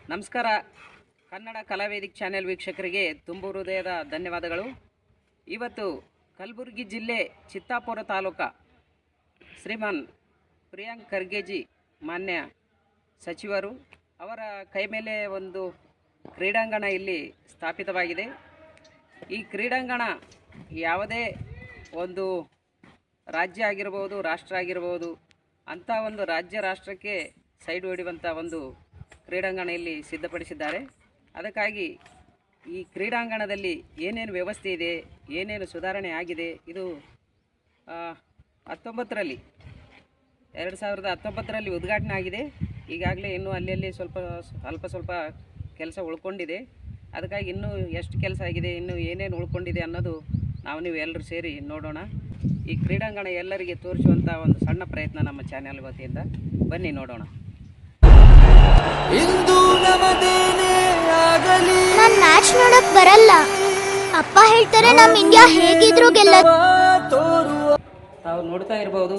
ನಮಸ್ಕಾರ. ಕನ್ನಡ ಕಲಾವೇದಿಕೆ ಚಾನೆಲ್ ವೀಕ್ಷಕರಿಗೆ ತುಂಬ ಹೃದಯದ ಧನ್ಯವಾದಗಳು. ಇವತ್ತು ಕಲಬುರಗಿ ಜಿಲ್ಲೆ ಚಿತ್ತಾಪುರ ತಾಲೂಕು ಶ್ರೀಮಾನ್ ಪ್ರಿಯಾಂಕ್ ಖರ್ಗೆಜಿ ಮಾನ್ಯ ಸಚಿವರು ಅವರ ಕೈ ಮೇಲೆ ಒಂದು ಕ್ರೀಡಾಂಗಣ ಇಲ್ಲಿ ಸ್ಥಾಪಿತವಾಗಿದೆ. ಈ ಕ್ರೀಡಾಂಗಣ ಯಾವುದೇ ಒಂದು ರಾಜ್ಯ ಆಗಿರ್ಬೋದು, ರಾಷ್ಟ್ರ ಆಗಿರ್ಬೋದು, ಅಂಥ ಒಂದು ರಾಜ್ಯ ರಾಷ್ಟ್ರಕ್ಕೆ ಸೈಡ್ ಹೊಡೆಯುವಂಥ ಒಂದು ಕ್ರೀಡಾಂಗಣ ಇಲ್ಲಿ ಸಿದ್ಧಪಡಿಸಿದ್ದಾರೆ. ಅದಕ್ಕಾಗಿ ಈ ಕ್ರೀಡಾಂಗಣದಲ್ಲಿ ಏನೇನು ವ್ಯವಸ್ಥೆ ಇದೆ, ಏನೇನು ಸುಧಾರಣೆ ಆಗಿದೆ, ಇದು 2019ರಲ್ಲಿ ಉದ್ಘಾಟನೆ ಆಗಿದೆ. ಈಗಾಗಲೇ ಇನ್ನೂ ಅಲ್ಲಿ ಸ್ವಲ್ಪ ಕೆಲಸ ಉಳ್ಕೊಂಡಿದೆ. ಅದಕ್ಕಾಗಿ ಇನ್ನೂ ಎಷ್ಟು ಕೆಲಸ ಆಗಿದೆ, ಇನ್ನೂ ಏನೇನು ಉಳ್ಕೊಂಡಿದೆ ಅನ್ನೋದು ನೀವು ಎಲ್ಲರೂ ಸೇರಿ ನೋಡೋಣ. ಈ ಕ್ರೀಡಾಂಗಣ ಎಲ್ಲರಿಗೆ ತೋರಿಸುವಂಥ ಒಂದು ಸಣ್ಣ ಪ್ರಯತ್ನ ನಮ್ಮ ಚಾನೆಲ್ ವತಿಯಿಂದ. ಬನ್ನಿ ನೋಡೋಣ. ನಾನು ಮ್ಯಾಚ್ ನೋಡಕ್ ಬರಲ್ಲ. ಅಪ್ಪ ಹೇಳ್ತಾರೆ ನಮ್ಮ ಇಂಡಿಯಾ ಹೇಗಿದ್ರು ಗೆಲ್ಲ. ತಾವು ನೋಡ್ತಾ ಇರಬಹುದು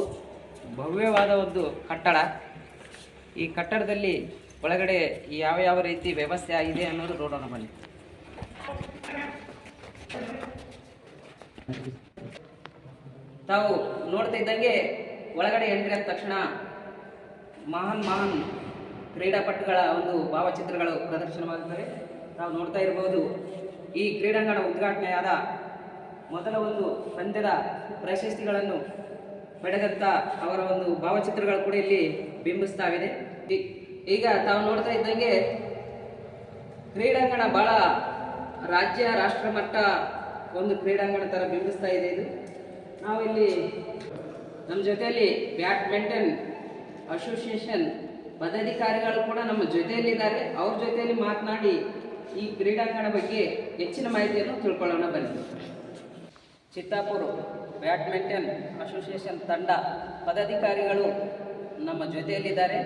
ಭವ್ಯವಾದ ಒಂದು ಕಟ್ಟಡ. ಈ ಕಟ್ಟಡದಲ್ಲಿ ಒಳಗಡೆ ಯಾವ ರೀತಿ ವ್ಯವಸ್ಥೆ ಆಗಿದೆ ಅನ್ನೋದು ನೋಡೋಣ ಬನ್ನಿ. ತಾವು ನೋಡ್ತಾ ಇದ್ದಂಗೆ ಒಳಗಡೆ ಎಂಟ್ರಿ ಆದ ತಕ್ಷಣ ಮಹಾನ್ ಕ್ರೀಡಾಪಟುಗಳ ಒಂದು ಭಾವಚಿತ್ರಗಳು ಪ್ರದರ್ಶನವಾಗುತ್ತವೆ. ನಾವು ನೋಡ್ತಾ ಇರಬಹುದು ಈ ಕ್ರೀಡಾಂಗಣ ಉದ್ಘಾಟನೆಯಾದ ಮೊದಲ ಒಂದು ಪಂದ್ಯದ ಪ್ರಶಸ್ತಿಗಳನ್ನು ಪಡೆದಂಥ ಅವರ ಒಂದು ಭಾವಚಿತ್ರಗಳು ಕೂಡ ಇಲ್ಲಿ ಬಿಂಬಿಸ್ತಾವಿದೆ. ಈಗ ತಾವು ನೋಡ್ತಾ ಇದ್ದಂಗೆ ಕ್ರೀಡಾಂಗಣ ಬಹಳ ರಾಜ್ಯ ರಾಷ್ಟ್ರ ಮಟ್ಟ ಒಂದು ಕ್ರೀಡಾಂಗಣ ಥರ ಬಿಂಬಿಸ್ತಾ ಇದೆ. ಇದು ನಾವಿಲ್ಲಿ ನಮ್ಮ ಜೊತೆಯಲ್ಲಿ ಬ್ಯಾಡ್ಮಿಂಟನ್ ಅಸೋಸಿಯೇಷನ್ ಪದಾಧಿಕಾರಿಗಳು ಕೂಡ ನಮ್ಮ ಜೊತೆಯಲ್ಲಿದ್ದಾರೆ. ಅವ್ರ ಜೊತೆಯಲ್ಲಿ ಮಾತನಾಡಿ ಈ ಕ್ರೀಡಾಂಗಣ ಬಗ್ಗೆ ಹೆಚ್ಚಿನ ಮಾಹಿತಿಯನ್ನು ತಿಳ್ಕೊಳ್ಳೋಣ ಬನ್ನಿ. ಚಿತ್ತಾಪುರ ಬ್ಯಾಡ್ಮಿಂಟನ್ ಅಸೋಸಿಯೇಷನ್ ತಂಡ ಪದಾಧಿಕಾರಿಗಳು ನಮ್ಮ ಜೊತೆಯಲ್ಲಿದ್ದಾರೆ.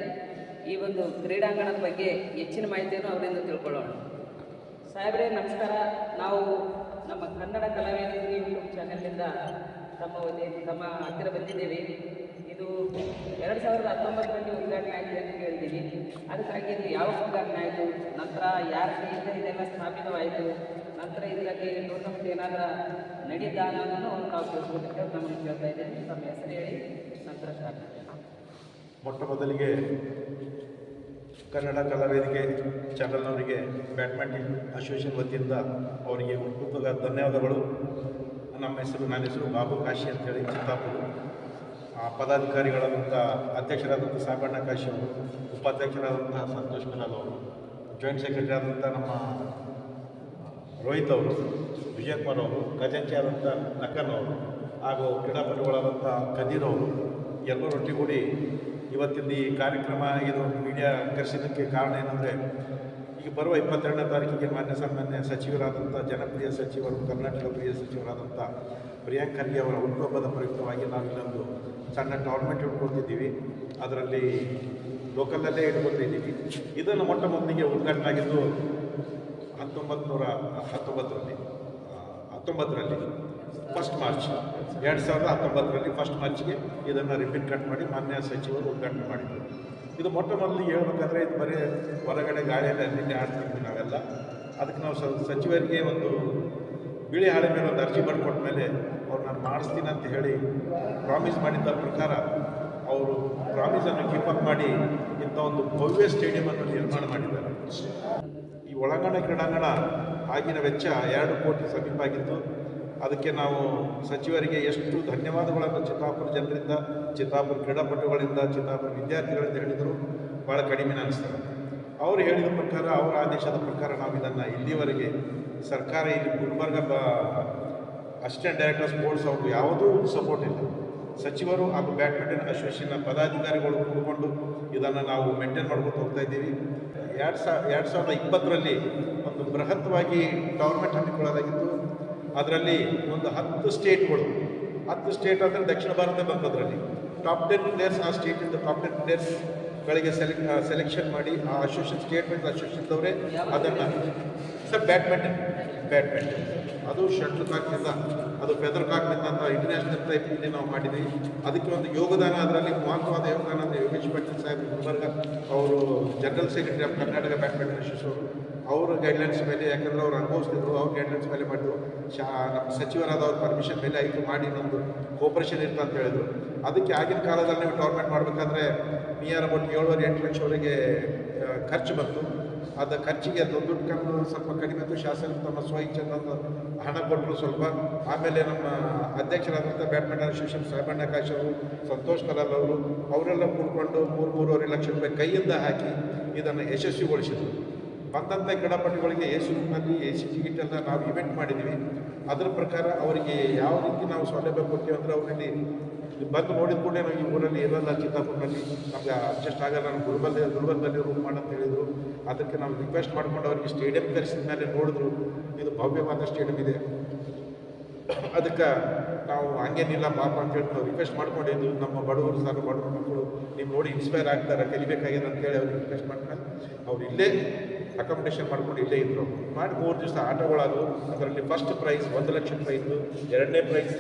ಈ ಒಂದು ಕ್ರೀಡಾಂಗಣದ ಬಗ್ಗೆ ಹೆಚ್ಚಿನ ಮಾಹಿತಿಯನ್ನು ಅವರಿಂದ ತಿಳ್ಕೊಳ್ಳೋಣ. ಸಾಹೇಬ್ರೆ ನಮಸ್ಕಾರ. ನಾವು ನಮ್ಮ ಕನ್ನಡ ಕಲಾವೇದಿಕೆ ಯೂಟ್ಯೂಬ್ ಚಾನೆಲ್ನಿಂದ ತಮ್ಮ ಹತ್ತಿರ ಬಂದಿದ್ದೇವೆ. ಇದು 2019ರಲ್ಲಿ ಉದ್ಘಾಟನೆ ಆಗಿದೆ ಅಂತ ಕೇಳಿದ್ದೀವಿ. ಅದಕ್ಕಾಗಿ ಇದು ಯಾವ ಉದ್ಘಾಟನೆ ಆಯಿತು, ನಂತರ ಯಾರ ಕೈಯಿಂದ ಇದೆಲ್ಲ ಸ್ಥಾಪಿತವಾಯಿತು, ನಂತರ ಇದರಲ್ಲಿ ಟೂರ್ನಮೆಂಟ್ ಏನಾದರೂ ನಡೀತಾ ಅನ್ನೋದನ್ನು ನಾವು ತಿಳ್ಕೊಳ್ಬೇಕು ನಮಗೆ ಕೇಳ್ತಾ ಇದ್ದೇವೆ. ನಮ್ಮ ಹೆಸರು ಹೇಳಿ ನಂತರ ಸ್ಟಾರ್ಟ್. ಮೊಟ್ಟ ಮೊದಲಿಗೆ ಕನ್ನಡ ಕಲಾವೇದಿಕೆ ಚಾನಲ್ನವರಿಗೆ ಬ್ಯಾಡ್ಮಿಂಟನ್ ಅಸೋಸಿಯೇಷನ್ ವತಿಯಿಂದ ಅವರಿಗೆ ಹುಟ್ಟುಹಬ್ಬದ ಧನ್ಯವಾದಗಳು. ನನ್ನ ಹೆಸರು ಬಾಬು ಕಾಶಿ ಅಂತೇಳಿ ಚಿತ್ತಾಪುರ. ಪದಾಧಿಕಾರಿಗಳಾದಂಥ ಅಧ್ಯಕ್ಷರಾದಂಥ ಸಾಬಣ್ಣ ಕಾಶಿ ಅವರು, ಉಪಾಧ್ಯಕ್ಷರಾದಂಥ ಸಂತೋಷ್ ಕಲಾಲ್ ಅವರು, ಜಾಯಿಂಟ್ ಸೆಕ್ರೆಟರಿ ಆದಂಥ ನಮ್ಮ ರೋಹಿತ್ ಅವರು, ವಿಜಯಕುಮಾರ್ ಅವರು, ಖಜಾಂಚಿ ಆದಂಥ ನಕನ್ ಅವರು ಹಾಗೂ ಕ್ರೀಡಾಪಟುಗಳಾದಂಥ ಕದೀರ್ ಅವರು ಎಲ್ಲರೊಟ್ಟಿಗೂಡಿ ಇವತ್ತಿನ ಈ ಕಾರ್ಯಕ್ರಮ ಇದು ಮೀಡಿಯಾ ಕರೆಸಿದ್ದಕ್ಕೆ ಕಾರಣ ಏನಂದರೆ, ಈಗ ಬರುವ 22ನೇ ತಾರೀಕಿಗೆ ಸನ್ಮಾನ್ಯ ಸಚಿವರಾದಂಥ ಜನಪ್ರಿಯ ಸಚಿವರು, ಕರ್ನಾಟಕ ಪ್ರಿಯ ಸಚಿವರಾದಂಥ ಪ್ರಿಯಾಂಕ್ ಖರ್ಗೆ ಅವರ ಹುಟ್ಟುಹಬ್ಬದ ಪ್ರಯುಕ್ತವಾಗಿ ನಾವಿಲ್ಲೊಂದು ಸಣ್ಣ ಟೂರ್ನಮೆಂಟ್ ಇಟ್ಕೊಳ್ತಿದ್ದೀವಿ. ಅದರಲ್ಲಿ ಲೋಕಲಲ್ಲೇ ಇಟ್ಕೊಳ್ತಿದ್ದೀವಿ. ಇದನ್ನು ಮೊಟ್ಟ ಮೊದಲಿಗೆ ಉದ್ಘಾಟನೆ ಆಗಿದ್ದು 1919ರಲ್ಲಿ ಫಸ್ಟ್ ಮಾರ್ಚ್ 2019ರಲ್ಲಿ ಫಸ್ಟ್ ಮಾರ್ಚ್ಗೆ ಇದನ್ನು ರಿಬಿನ್ ಕಟ್ ಮಾಡಿ ಮಾನ್ಯ ಸಚಿವರು ಉದ್ಘಾಟನೆ ಮಾಡಿದರು. ಇದು ಮೊಟ್ಟ ಮೊದಲಿಗೆ ಹೇಳ್ಬೇಕಾದ್ರೆ ಇದು ಬರೀ ಹೊರಗಡೆ ಗಾಳಿಯಲ್ಲಿ ನಿನ್ನೆ ಆಡ್ತಿದ್ವಿ ನಾವೆಲ್ಲ. ಅದಕ್ಕೆ ನಾವು ಸಚಿವರಿಗೆ ಒಂದು ಬಿಳಿ ಹಾಳೆ ಮೇಲೆ ಒಂದು ಅರ್ಜಿ ಬರ್ಕೊಟ್ಟ ಮೇಲೆ ಅವ್ರು ನಾನು ಮಾಡಿಸ್ತೀನಿ ಅಂತ ಹೇಳಿ ಪ್ರಾಮಿಸ್ ಮಾಡಿದ್ದ ಪ್ರಕಾರ ಅವರು ಪ್ರಾಮಿಸನ್ನು ಕೀಪಪ್ ಮಾಡಿ ಇಂಥ ಒಂದು ಭವ್ಯ ಸ್ಟೇಡಿಯಮನ್ನು ನಿರ್ಮಾಣ ಮಾಡಿದ್ದಾರೆ. ಈ ಒಳಾಂಗಣ ಕ್ರೀಡಾಂಗಣ ಆಗಿನ ವೆಚ್ಚ 2 ಕೋಟಿ ಸಮೀಪ ಆಗಿತ್ತು. ಅದಕ್ಕೆ ನಾವು ಸಚಿವರಿಗೆ ಎಷ್ಟು ಧನ್ಯವಾದಗಳನ್ನು ಚಿತ್ತಾಪುರ ಜನರಿಂದ, ಚಿತ್ತಾಪುರ ಕ್ರೀಡಾಪಟುಗಳಿಂದ, ಚಿತ್ತಾಪುರ ವಿದ್ಯಾರ್ಥಿಗಳಿಂದ ಹೇಳಿದರು ಭಾಳ ಕಡಿಮೆ ಅನಿಸ್ತಾರೆ. ಅವರು ಹೇಳಿದ ಪ್ರಕಾರ, ಅವರ ಆದೇಶದ ಪ್ರಕಾರ ನಾವು ಇದನ್ನು ಇಲ್ಲಿವರೆಗೆ ಸರ್ಕಾರ ಇಲ್ಲಿ ಗುಲ್ಬರ್ಗ ಅಸಿಸ್ಟೆಂಟ್ ಡೈರೆಕ್ಟರ್ ಸ್ಪೋರ್ಟ್ಸ್ ಅವ್ರದ್ದು ಯಾವುದೂ ಸಪೋರ್ಟ್ ಇಲ್ಲ. ಸಚಿವರು ಹಾಗೂ ಬ್ಯಾಡ್ಮಿಂಟನ್ ಅಸೋಸಿಯೇಷನ್ನ ಪದಾಧಿಕಾರಿಗಳು ಕೂಡಿಕೊಂಡು ಇದನ್ನು ನಾವು ಮೇಂಟೈನ್ ಮಾಡ್ಕೊಂಡು ಹೋಗ್ತಾ ಇದ್ದೀವಿ. 2020ರಲ್ಲಿ ಒಂದು ಬೃಹತ್ವಾಗಿ ಟೂರ್ನಮೆಂಟ್ ಹಮ್ಮಿಕೊಳ್ಳಲಾಗಿತ್ತು. ಅದರಲ್ಲಿ ಒಂದು 10 ಸ್ಟೇಟ್ಗಳು, 10 ಸ್ಟೇಟ್ ಅಂದರೆ ದಕ್ಷಿಣ ಭಾರತ ಬಂದದರಲ್ಲಿ ಟಾಪ್ 10 ಪ್ಲೇಯರ್ಸ್, ಆ ಸ್ಟೇಟಿಂದ ಟಾಪ್ 10 ಪ್ಲೇಯರ್ಸ್ಗಳಿಗೆ ಸೆಲೆಕ್ಷನ್ ಮಾಡಿ ಆ ಅಸೋಸಿಯೇಷನ್ ಸ್ಟೇಟ್ ಅಸೋಸಿಯೇಷನ್ದವರೇ ಅದನ್ನು ಬ್ಯಾಡ್ಮಿಂಟನ್ ಬ್ಯಾಡ್ಮಿಂಟನ್. ಅದು ಶಟ್ಲ್ ಕಾಕ್ನಿಂದ, ಅದು ಫೆದರ್ ಕಾಕ್ನಿಂದ ಅಂತ ಇಂಟರ್ನ್ಯಾಷನಲ್ ಟೈಪ್ ಇಲ್ಲಿ ನಾವು ಮಾಡಿದ್ದೀವಿ. ಅದಕ್ಕೆ ಒಂದು ಯೋಗದಾನ, ಅದರಲ್ಲಿ ಮಹತ್ವವಾದ ಯೋಗದಾನ ಅಂದರೆ ಯೋಗೇಶ್ ಪಾಟೀಲ್ ಸಾಹೇಬ್ ಗುಲ್ಬರ್ಗ ಅವರು general secretary of Karnataka badminton association ಅವರ ಗೈಡ್ಲೈನ್ಸ್ ಮೇಲೆ, ಯಾಕಂದರೆ ಅವ್ರು ಅನುಭವಿಸ್ತಿದ್ರು, ಅವ್ರ ಗೈಡ್ಲೈನ್ಸ್ ಮೇಲೆ ಮಾಡಿದ್ರು. ನಮ್ಮ ಸಚಿವರಾದವ್ರ ಪರ್ಮಿಷನ್ ಮೇಲೆ ಆಯಿತು ಮಾಡಿ ನಮ್ಮದು ಕೋಪರೇಷನ್ ಇರ್ತ ಅಂತ ಹೇಳಿದ್ರು. ಅದಕ್ಕೆ ಆಗಿನ ಕಾಲದಲ್ಲಿ ನೀವು ಟೂರ್ನಮೆಂಟ್ ಮಾಡಬೇಕಾದ್ರೆ ನಿಯರ್ ಅಬೌಟ್ 7-8 ಲಕ್ಷವರೆಗೆ ಖರ್ಚು ಬಂತು. ಅದು ಖರ್ಚಿಗೆ ದುಡ್ಡು ಸ್ವಲ್ಪ ಕಡಿಮೆ ಇತ್ತು. ಶಾಸಕರು ತಮ್ಮ ಸ್ವಇಚ್ಛೆಯಿಂದ ಹಣ ಕೊಟ್ಟರು ಸ್ವಲ್ಪ. ಆಮೇಲೆ ನಮ್ಮ ಅಧ್ಯಕ್ಷರಾದಂಥ ಬ್ಯಾಡ್ಮಿಂಟನ್ ಅಸೋಸಿಯೇಷನ್ ಸಾಹೇಬಣ್ಣ ಕಾಶ್ ಅವರು, ಸಂತೋಷ್ ಕಲಾಲ್ ಅವರು, ಅವರೆಲ್ಲ ಕೂಡ್ಕೊಂಡು 3-3.5 ಲಕ್ಷ ರೂಪಾಯಿ ಕೈಯಿಂದ ಹಾಕಿ ಇದನ್ನು ಯಶಸ್ವಿಗೊಳಿಸಿದರು. ಬಂದಂಥ ಕ್ರೀಡಾಪಟುಗಳಿಗೆ ಎ ಸಿ ಟಿಕೆಟ್ ಎಲ್ಲ ನಾವು ಇವೆಂಟ್ ಮಾಡಿದ್ದೀವಿ. ಅದರ ಪ್ರಕಾರ ಅವರಿಗೆ ಯಾವ ರೀತಿ ನಾವು ಸೌಲಭ್ಯ ಕೊಡ್ತೀವಿ ಅಂದರೆ, ಅವರಲ್ಲಿ ಬಂದು ನೋಡಿದ ಕೂಡಲೇ ನಾವು ಈ ಊರಲ್ಲಿ ಇರೋಲ್ಲ, ಚಿತ್ತಾಪುರದಲ್ಲಿ ನಮಗೆ ಅಡ್ಜಸ್ಟ್ ಆಗಲ್ಲ, ನಾನು ಗುಲ್ಬರ್ಗದಲ್ಲಿ ರೂಮ್ ಮಾಡಂತ ಹೇಳಿದರು. ಅದಕ್ಕೆ ನಾವು ರಿಕ್ವೆಸ್ಟ್ ಮಾಡ್ಕೊಂಡು ಅವರಿಗೆ ಸ್ಟೇಡಿಯಂ ಕರೆಸಿದ ಮೇಲೆ ನೋಡಿದ್ರು, ಇದು ಭವ್ಯವಾದ ಸ್ಟೇಡಿಯಂ ಇದೆ, ಅದಕ್ಕೆ ನಾವು ಹಂಗೇನಿಲ್ಲ ಪಾಪ ಅಂತ ಹೇಳಿ ನಾವು ರಿಕ್ವೆಸ್ಟ್ ಮಾಡ್ಕೊಂಡಿದ್ದು. ನಮ್ಮ ಬಡವರು ಸರ್, ಬಡವರು ಮಕ್ಕಳು ನೀವು ನೋಡಿ ಇನ್ಸ್ಪೈರ್ ಆಗ್ತಾರೆ, ಕಲಿಬೇಕಾಗಿದೆ ಅಂತೇಳಿ ಅವ್ರಿಗೆ ರಿಕ್ವೆಸ್ಟ್ ಮಾಡ್ಕೊಂಡು ಅವ್ರು ಇಲ್ಲೇ ಅಕಾಮಿಡೇಷನ್ ಮಾಡ್ಕೊಂಡು ಇಲ್ಲೇ ಇದ್ದರು. ಮಾಡಿ 3 ದಿವಸ ಆಟಗಳಾದವು. ಅದರಲ್ಲಿ ಫಸ್ಟ್ ಪ್ರೈಸ್ 1 ಲಕ್ಷ ರೂಪಾಯಿ ಇತ್ತು, ಎರಡನೇ ಪ್ರೈಸ್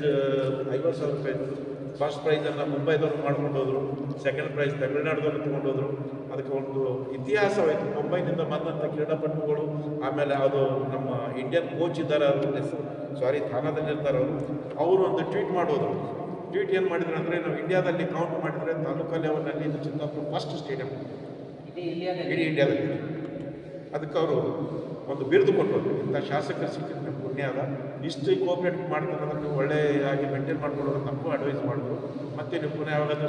50,000 ರೂಪಾಯಿ ಇತ್ತು. ಫಸ್ಟ್ ಪ್ರೈಸನ್ನು ಮುಂಬೈದವರು ಮಾಡ್ಕೊಂಡು ಹೋದರು, ಸೆಕೆಂಡ್ ಪ್ರೈಸ್ ತಮಿಳ್ನಾಡದವರು ತೊಗೊಂಡು ಹೋದರು. ಅದಕ್ಕೆ ಒಂದು ಇತಿಹಾಸವಾಯಿತು. ಮುಂಬೈನಿಂದ ಬಂದಂಥ ಕ್ರೀಡಾಪಟುಗಳು, ಆಮೇಲೆ ಅದು ನಮ್ಮ ಇಂಡಿಯನ್ ಕೋಚ್ ಇದ್ದಾರೆ, ಅವರು ಥಾನಾದಲ್ಲಿರ್ತಾರೆ ಅವರು ಒಂದು ಟ್ವೀಟ್ ಮಾಡೋದು. ಟ್ವೀಟ್ ಏನು ಮಾಡಿದ್ರು ಅಂದರೆ, ನಾವು ಇಂಡಿಯಾದಲ್ಲಿ ಕೌಂಟ್ ಮಾಡಿದರೆ ತಾಲೂಕಾ ಲೆವೆಲ್ನಲ್ಲಿ ಇದು ಚಿತ್ತಾಪುರ ಫಸ್ಟ್ ಸ್ಟೇಡಿಯಂ ಇಡೀ ಇಂಡಿಯಾದಲ್ಲಿ. ಅದಕ್ಕೆ ಅವರು ಒಂದು ಬಿರುದು ಕೊಟ್ಟರು, ಇಂಥ ಶಾಸಕರು ಸಿಕ್ಕಿದ್ರೆ ನಮ್ಮ ಪುಣ್ಯ ಅದ, ಇಷ್ಟು ಕೋಆಪ್ರೇಟ್ ಮಾಡ್ತಾರೆ ಅಂದರೆ ನೀವು ಒಳ್ಳೆಯಾಗಿ ಮೇಂಟೈನ್ ಮಾಡ್ಕೊಳ್ಳೋದು ನಮಗೂ ಅಡ್ವೈಸ್ ಮಾಡಿದ್ರು. ಮತ್ತು ನೀವು ಪುನಃ ಯಾವಾಗಾದ್ರೂ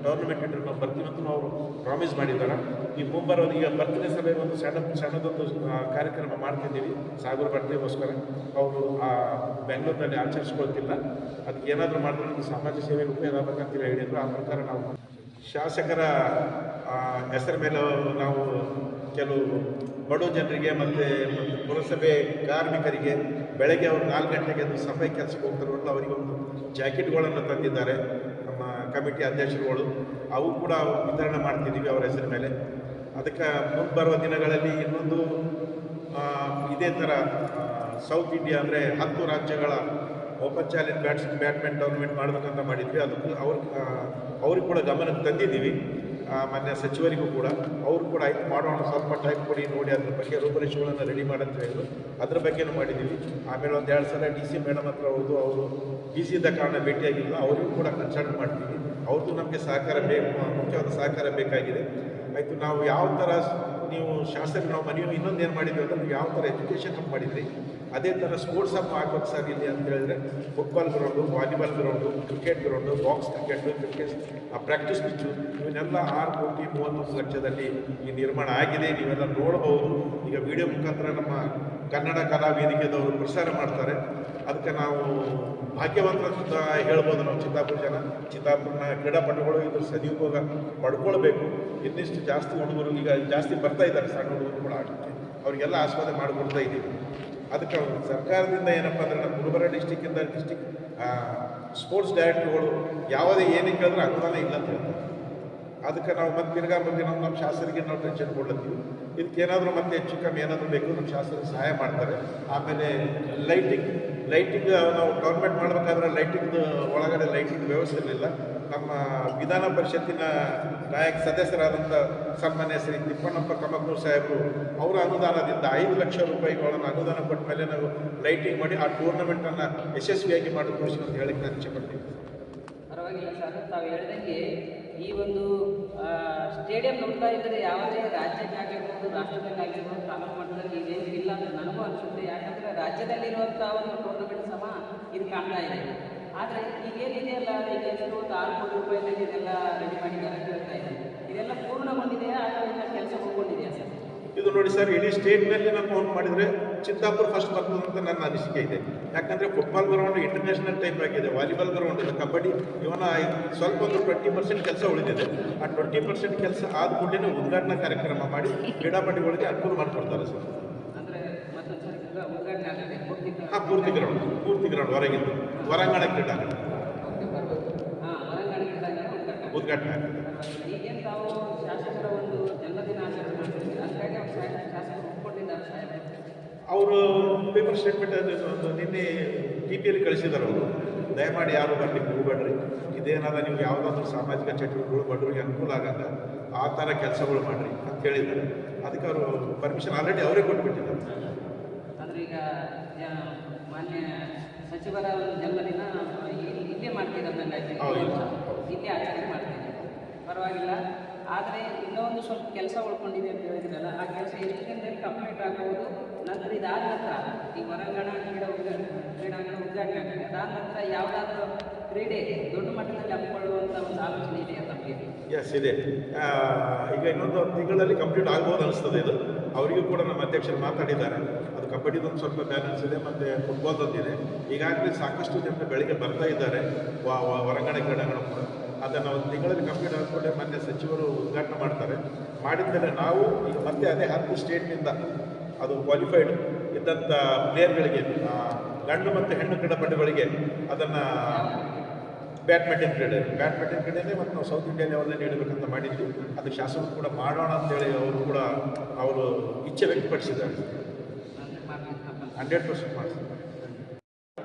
ಟೂರ್ನಮೆಂಟ್ ಇಟ್ಟರೆ ನಾವು ಬರ್ತೀವಂತೂ ಅವರು ಪ್ರಾಮಿಸ್ ಮಾಡಿದ್ದಾರೆ. ಈ ಮುಂಬರೋದು ಈಗ ಬರ್ತ್ಡೇ ಸಭೆ ಒಂದು ಸಣ್ಣದೊಂದು ಕಾರ್ಯಕ್ರಮ ಮಾಡ್ತಿದ್ದೀವಿ ಸಾಗರ ಬರ್ತ್ಡೇಗೋಸ್ಕರ. ಅವರು ಬೆಂಗಳೂರಿನಲ್ಲಿ ಆಚರಿಸ್ಕೊಳ್ತಿಲ್ಲ, ಅದಕ್ಕೆ ಏನಾದರೂ ಮಾಡಿದ್ರೆ ಸಮಾಜ ಸೇವೆಗೆ ಉಪಯೋಗ ಆಗಬೇಕಂತ ಹೇಳಿದ್ರು. ಆ ಪ್ರಕಾರ ನಾವು ಶಾಸಕರ ಹೆಸರ ಮೇಲೆ ನಾವು ಕೆಲವು ಬಡ ಜನರಿಗೆ ಮತ್ತು ಪುರಸಭೆ ಕಾರ್ಮಿಕರಿಗೆ ಬೆಳಗ್ಗೆ ಅವರು 4 ಗಂಟೆಗೆ ಅದು ಸಭೆ ಕೆಲಸಕ್ಕೆ ಹೋಗ್ತಾರಲ್ಲ, ಅವರಿಗೆ ಒಂದು ಜಾಕೆಟ್ಗಳನ್ನು ತಂದಿದ್ದಾರೆ ನಮ್ಮ ಕಮಿಟಿ ಅಧ್ಯಕ್ಷರುಗಳು. ಅವು ಕೂಡ ವಿತರಣೆ ಮಾಡ್ತಿದ್ದೀವಿ ಅವರ ಹೆಸರ ಮೇಲೆ. ಅದಕ್ಕೆ ಮುಂದೆ ಬರುವ ದಿನಗಳಲ್ಲಿ ಇನ್ನೊಂದು ಇದೇ ಥರ ಸೌತ್ ಇಂಡಿಯಾ ಅಂದರೆ 10 ರಾಜ್ಯಗಳ ಓಪನ್ ಚಾಲೆಂಜ್ ಬ್ಯಾಡ್ಮಿಂಟನ್ ಟೂರ್ನಮೆಂಟ್ ಮಾಡಬೇಕಂತ ಮಾಡಿದ್ವಿ. ಅದಕ್ಕೂ ಅವ್ರಿಗೆ ಕೂಡ ಗಮನಕ್ಕೆ ತಂದಿದ್ದೀವಿ. ಮಾನ್ಯ ಸಚಿವರಿಗೂ ಕೂಡ ಅವರು ಕೂಡ ಆಯ್ತು ಮಾಡೋಣ, ಸ್ವಲ್ಪ ಟೈಮ್ ಕೊಡಿ, ನೋಡಿ ಅದ್ರ ಬಗ್ಗೆ ರೂಪರೇಷೆಗಳನ್ನು ರೆಡಿ ಮಾಡಂತ ಹೇಳಿದ್ರು. ಅದ್ರ ಬಗ್ಗೆನೂ ಮಾಡಿದ್ದೀವಿ. ಆಮೇಲೆ 1-2 ಸಲ DC ಮೇಡಮ್ ಹತ್ರ ಹೋದು, ಅವರು ಬಿಸಿ ಇದ್ದ ಕಾರಣ ಭೇಟಿಯಾಗಿಲ್ಲ, ಅವರಿಗೂ ಕೂಡ ಕನ್ಸಲ್ಟ್ ಮಾಡ್ತೀವಿ. ಅವ್ರದ್ದು ನಮಗೆ ಸಹಕಾರ ಮುಖ್ಯವಾದ ಸಹಕಾರ ಬೇಕಾಗಿದೆ. ಆಯಿತು, ನಾವು ಯಾವ ಥರ ನೀವು ಶಾಸಕರು ನಾವು ಮನೆಯು ಇನ್ನೊಂದು ಏನು ಮಾಡಿದ್ವಿ ಅಂದರೆ, ನೀವು ಯಾವ ಥರ ಎಜುಕೇಷನ್ ಅಪ್ ಮಾಡಿದ್ರಿ ಅದೇ ಥರ ಸ್ಪೋರ್ಟ್ಸ್ ಅಪ್ ಆಗ್ಬೇಕು ಸರ್ ಇಲ್ಲಿ ಅಂತ ಹೇಳಿದ್ರೆ, football ground, volleyball ground, cricket ground, box cricket practice pitch, ಇವನ್ನೆಲ್ಲ 6,31 ಲಕ್ಷದಲ್ಲಿ ಈ ನಿರ್ಮಾಣ ಆಗಿದೆ. ನೀವೆಲ್ಲ ನೋಡ್ಬೋದು. ಈಗ ವಿಡಿಯೋ ಮುಖಾಂತರ ನಮ್ಮ ಕನ್ನಡ ಕಲಾ ವೇದಿಕೆದವರು ಪ್ರಸಾರ ಮಾಡ್ತಾರೆ. ಅದಕ್ಕೆ ನಾವು ಭಾಗ್ಯವಂತ ಹೇಳ್ಬೋದು. ನಾವು ಚಿತ್ತಾಪುರನ ಕ್ರೀಡಾಪಟುಗಳು ಇದ್ರ ಸದುಪಯೋಗ ಪಡ್ಕೊಳ್ಬೇಕು. ಇನ್ನಿಷ್ಟು ಜಾಸ್ತಿ ಹುಡುಗರು ಈಗ ಜಾಸ್ತಿ ಬರ್ತಾ ಇದ್ದಾರೆ, ಸಣ್ಣ ಹುಡುಗರು ಕೂಡ ಆಟಕ್ಕೆ, ಅವರಿಗೆಲ್ಲ ಆಸ್ವಾದ ಮಾಡಿಕೊಡ್ತಾ ಇದ್ದೀವಿ. ಅದಕ್ಕೆ ಸರ್ಕಾರದಿಂದ ಏನಪ್ಪ ಅಂದರೆ, ನಮ್ಮ ಗುಲ್ಬರ್ಗ ಡಿಸ್ಟಿಕ್ಕಿಂದ ಸ್ಪೋರ್ಟ್ಸ್ ಡೈರೆಕ್ಟರ್ಗಳು ಯಾವುದೇ ಏನೇ ಕೇಳಿದ್ರೆ ಅನುದಾನ ಇಲ್ಲ ಅಂತ ಹೇಳ್ತಾರೆ. ಅದಕ್ಕೆ ನಾವು ಮತ್ತೆ ತಿರ್ಗಾ ಬಂದು ನಮ್ಮ ಶಾಸಕರಿಗೆ ನಾವು ಟೆನ್ಷನ್ ಕೊಡ್ಲತ್ತೀವಿ. ಇದಕ್ಕೇನಾದರೂ ಮತ್ತೆ ಹೆಚ್ಚು ಕಮ್ಮಿ ಏನಾದರೂ ಬೇಕು ನಮ್ಮ ಶಾಸಕರು ಸಹಾಯ ಮಾಡ್ತಾರೆ. ಆಮೇಲೆ ಲೈಟಿಂಗ್ ನಾವು ಟೂರ್ನಮೆಂಟ್ ಮಾಡಬೇಕಾದ್ರೆ ಲೈಟಿಂಗ್ದು ಒಳಗಡೆ ಲೈಟಿಂಗ್ ವ್ಯವಸ್ಥೆ ಇರಲಿಲ್ಲ. ನಮ್ಮ ವಿಧಾನ ಪರಿಷತ್ತಿನ ಸದಸ್ಯರಾದಂಥ ಸನ್ಮಾನ್ಯ ಶ್ರೀ ತಿಪ್ಪಣ್ಣಪ್ಪ ಕಮಕ್ನೂರು ಸಾಹೇಬರು ಅವರ ಅನುದಾನದಿಂದ 5 ಲಕ್ಷ ರೂಪಾಯಿಗಳನ್ನು ಅನುದಾನ ಕೊಟ್ಟ ಮೇಲೆ ನಾವು ಲೈಟಿಂಗ್ ಮಾಡಿ ಆ ಟೂರ್ನಮೆಂಟನ್ನು ಯಶಸ್ವಿಯಾಗಿ ಮಾಡಿ ತೋರಿಸಿ ಅಂತ ಹೇಳಕ್ಕೆ ನಾನು ಇಚ್ಛೆಪಡ್ತೀನಿ. ಪರವಾಗಿಲ್ಲ ಸರ್, ತಾವು ಹೇಳಿದಂಗೆ ಈ ಒಂದು ಸ್ಟೇಡಿಯಂ ನೋಡ್ತಾ ಇದ್ದರೆ ಯಾವುದೇ ರಾಜ್ಯಕ್ಕಾಗಿರ್ಬೋದು, ರಾಷ್ಟ್ರದಲ್ಲಾಗಿರ್ಬೋದು, ತಾಲೂಕು ಮಟ್ಟದಲ್ಲಿ ಇದೇನು ಇಲ್ಲ ಅಂತ ನನಗೂ ಅನಿಸುತ್ತೆ. ಯಾಕಂದರೆ ರಾಜ್ಯದಲ್ಲಿರುವಂಥ ಒಂದು ಟೂರ್ನಮೆಂಟ್ ಸಮ ಇದು ಕಾಣ್ತಾ ಇದೆ. ಆದರೆ ಈಗೇನಿದೆಯಲ್ಲ, ಈಗ ಒಂದು 6 ಕೋಟಿ ರೂಪಾಯಿನಲ್ಲಿ ಇದೆಲ್ಲ ರೆಡಿ ಮಾಡಿದ್ದಾರೆ ಅಂತ ಹೇಳ್ತಾ ಇದೆ. ಇದೆಲ್ಲ ಪೂರ್ಣಗೊಂಡಿದೆಯಾ ಅಥವಾ ಇನ್ನು ಕೆಲಸ ಹೋಗ್ಕೊಂಡಿದೆಯಾ ಸರ್? ಇದು ನೋಡಿ ಸರ್, ಇಡೀ ಸ್ಟೇಟ್ನಲ್ಲಿ ನಾವು ಕೌಂಟ್ ಮಾಡಿದರೆ ಚಿತ್ತಾಪುರ ಫಸ್ಟ್ ಬರ್ತದೆ ಅಂತ ನನ್ನ ಅನಿಸಿಕೆ ಇದೆ. ಯಾಕಂದರೆ ಫುಟ್ಬಾಲ್ ಗ್ರೌಂಡ್ ಇಂಟರ್ನ್ಯಾಷನಲ್ ಟೈಪ್ ಆಗಿದೆ, ವಾಲಿಬಾಲ್ ಗ್ರೌಂಡ್ ಇದೆ, ಕಬಡ್ಡಿ ಇವನ ಸ್ವಲ್ಪ ಒಂದು 20% ಕೆಲಸ ಉಳಿದಿದೆ. ಆ 20% ಕೆಲಸ ಆದ ಕೂಡಲೇ ಉದ್ಘಾಟನಾ ಕಾರ್ಯಕ್ರಮ ಮಾಡಿ ಕ್ರೀಡಾಪಟುಗಳಿಗೆ ಅನುಕೂಲ ಮಾಡಿಕೊಡ್ತಾರೆ ಸರ್. ಅಂದರೆ ಮತ್ತೊಂದು ಉದ್ಘಾಟನೆ ಆಗುತ್ತೆ ಪೂರ್ತಿ ಗ್ರೌಂಡ್ ಹೊರಗಿದ್ದು ಹೊರಾಂಗಣ ಕ್ರೀಡಾಂಗಣ ಉದ್ಘಾಟನೆ ಆಗುತ್ತೆ. ಈಗೇನು ತಾವು ಶಾಸಕರ ಒಂದು ಜನ್ಮದಿನ ಆಚರಣೆ ಮಾಡ್ತೀವಿ, ಅದಕ್ಕಾಗಿ ಶಾಸಕರು ಒಪ್ಪಿಕೊಂಡಿದ್ದಾರೆ ಸಾಹೇಬ್. ಅವರು ಪೇಪರ್ ಸ್ಟೇಟ್ಮೆಂಟ್ ಒಂದು ನಿನ್ನೆ ಟಿ ಪಿಯಲ್ಲಿ ಕಳಿಸಿದ್ದಾರೆ ಅವರು, ದಯಮಾಡಿ ಯಾರು ಬರಲಿಕ್ಕೆ ಹೋಗಬೇಡ್ರಿ, ಇದೇನಾದ ನೀವು ಯಾವುದಾದ್ರೂ ಸಾಮಾಜಿಕ ಚಟುವಟಿಕೆಗಳು ಬಡವರಿಗೆ ಅನುಕೂಲ ಆಗಲ್ಲ ಆ ಥರ ಕೆಲಸಗಳು ಮಾಡಿರಿ ಅಂತ ಹೇಳಿದ್ದಾರೆ. ಅದಕ್ಕೆ ಅವರು ಪರ್ಮಿಷನ್ ಆಲ್ರೆಡಿ ಅವರೇ ಕೊಟ್ಟುಬಿಟ್ಟಿದ್ದಾರೆ. ಅಂದರೆ ಈಗ ಮಾನ್ಯ ಸಚಿವರ ಒಂದು ಜನ್ಮದಿನ ಇಲ್ಲೇ ಮಾಡ್ತಿರೋದಂಗಾಗಿ ಹೌದು. ಇಲ್ಲೇ ಆಚರಣೆ ಮಾಡ್ತೀನಿ, ಪರವಾಗಿಲ್ಲ. ಆದರೆ ಇನ್ನೊಂದು ಸ್ವಲ್ಪ ಕೆಲಸ ಉಳ್ಕೊಂಡಿದೆ ಅಂತ ಹೇಳಿದ್ರಲ್ಲ, ಆ ಕೆಲಸ ಎಷ್ಟು ದಿನದಲ್ಲಿ ಕಂಪ್ಲೀಟ್ ಆಗ್ಬೋದು? ನಂತರ ಇದಾದ ನಂತರ ಈ ಹೊರಾಂಗಣ ಕ್ರೀಡಾಂಗಣ ಉದ್ಘಾಟನೆ ಆಗ್ತದೆ, ಅದಾದ ನಂತರ ಯಾವುದಾದ್ರೂ ಕ್ರೀಡೆ ದೊಡ್ಡ ಮಟ್ಟದಲ್ಲಿ ಹಮ್ಮಿಕೊಳ್ಳುವಂಥ ಒಂದು ಆಲೋಚನೆ ಇದೆಯಾ ತಮಗೆ? ಎಸ್ ಇದೆ. ಈಗ ಇನ್ನೊಂದು ತಿಂಗಳಲ್ಲಿ ಕಂಪ್ಲೀಟ್ ಆಗ್ಬೋದು ಅನಿಸ್ತದೆ ಇದು. ಅವರಿಗೂ ಕೂಡ ನಮ್ಮ ಅಧ್ಯಕ್ಷರು ಮಾತಾಡಿದ್ದಾರೆ. ಅದು ಕಬಡ್ಡಿದೊಂದು ಸ್ವಲ್ಪ ಬ್ಯಾಲೆನ್ಸ್ ಇದೆ ಮತ್ತು ಫುಟ್ಬಾಲ್ದೊಂದಿದೆ. ಈಗಾಗಲೇ ಸಾಕಷ್ಟು ಜನರು ಬೆಳಿಗ್ಗೆ ಬರ್ತಾ ಇದ್ದಾರೆ ಹೊರಾಂಗಣ ಕ್ರೀಡಾಂಗಣ ಕೂಡ. ಅದನ್ನು ಒಂದು ತಿಂಗಳಲ್ಲಿ ಕಂಪ್ಲೀಟ್ ಆಗಿಕೊಂಡೆ ಮೊನ್ನೆ ಸಚಿವರು ಉದ್ಘಾಟನೆ ಮಾಡ್ತಾರೆ. ಮಾಡಿದ್ಮೇಲೆ ನಾವು ಈಗ ಮತ್ತೆ ಅದೇ 10 ಸ್ಟೇಟ್ನಿಂದ ಅದು ಕ್ವಾಲಿಫೈಡ್ ಇದ್ದಂಥ ಪ್ಲೇಯರ್ಗಳಿಗೆ, ಗಂಡು ಮತ್ತು ಹೆಣ್ಣು ಕ್ರೀಡಾಪಟುಗಳಿಗೆ ಅದನ್ನು ಬ್ಯಾಡ್ಮಿಂಟನ್ ಕ್ರೀಡೆನೇ ಮತ್ತು ನಾವು ಸೌತ್ ಇಂಡಿಯಾ ಲೆವೆಲ್ನೇ ನೀಡಬೇಕಂತ ಮಾಡಿದ್ವಿ. ಅದು ಶಾಸಕರು ಕೂಡ ಮಾಡೋಣ ಅಂತೇಳಿ ಅವರು ಇಚ್ಛೆ ವ್ಯಕ್ತಪಡಿಸಿದ್ದಾರೆ. 100% ಮಾಡಿಸಿದ್ದಾರೆ.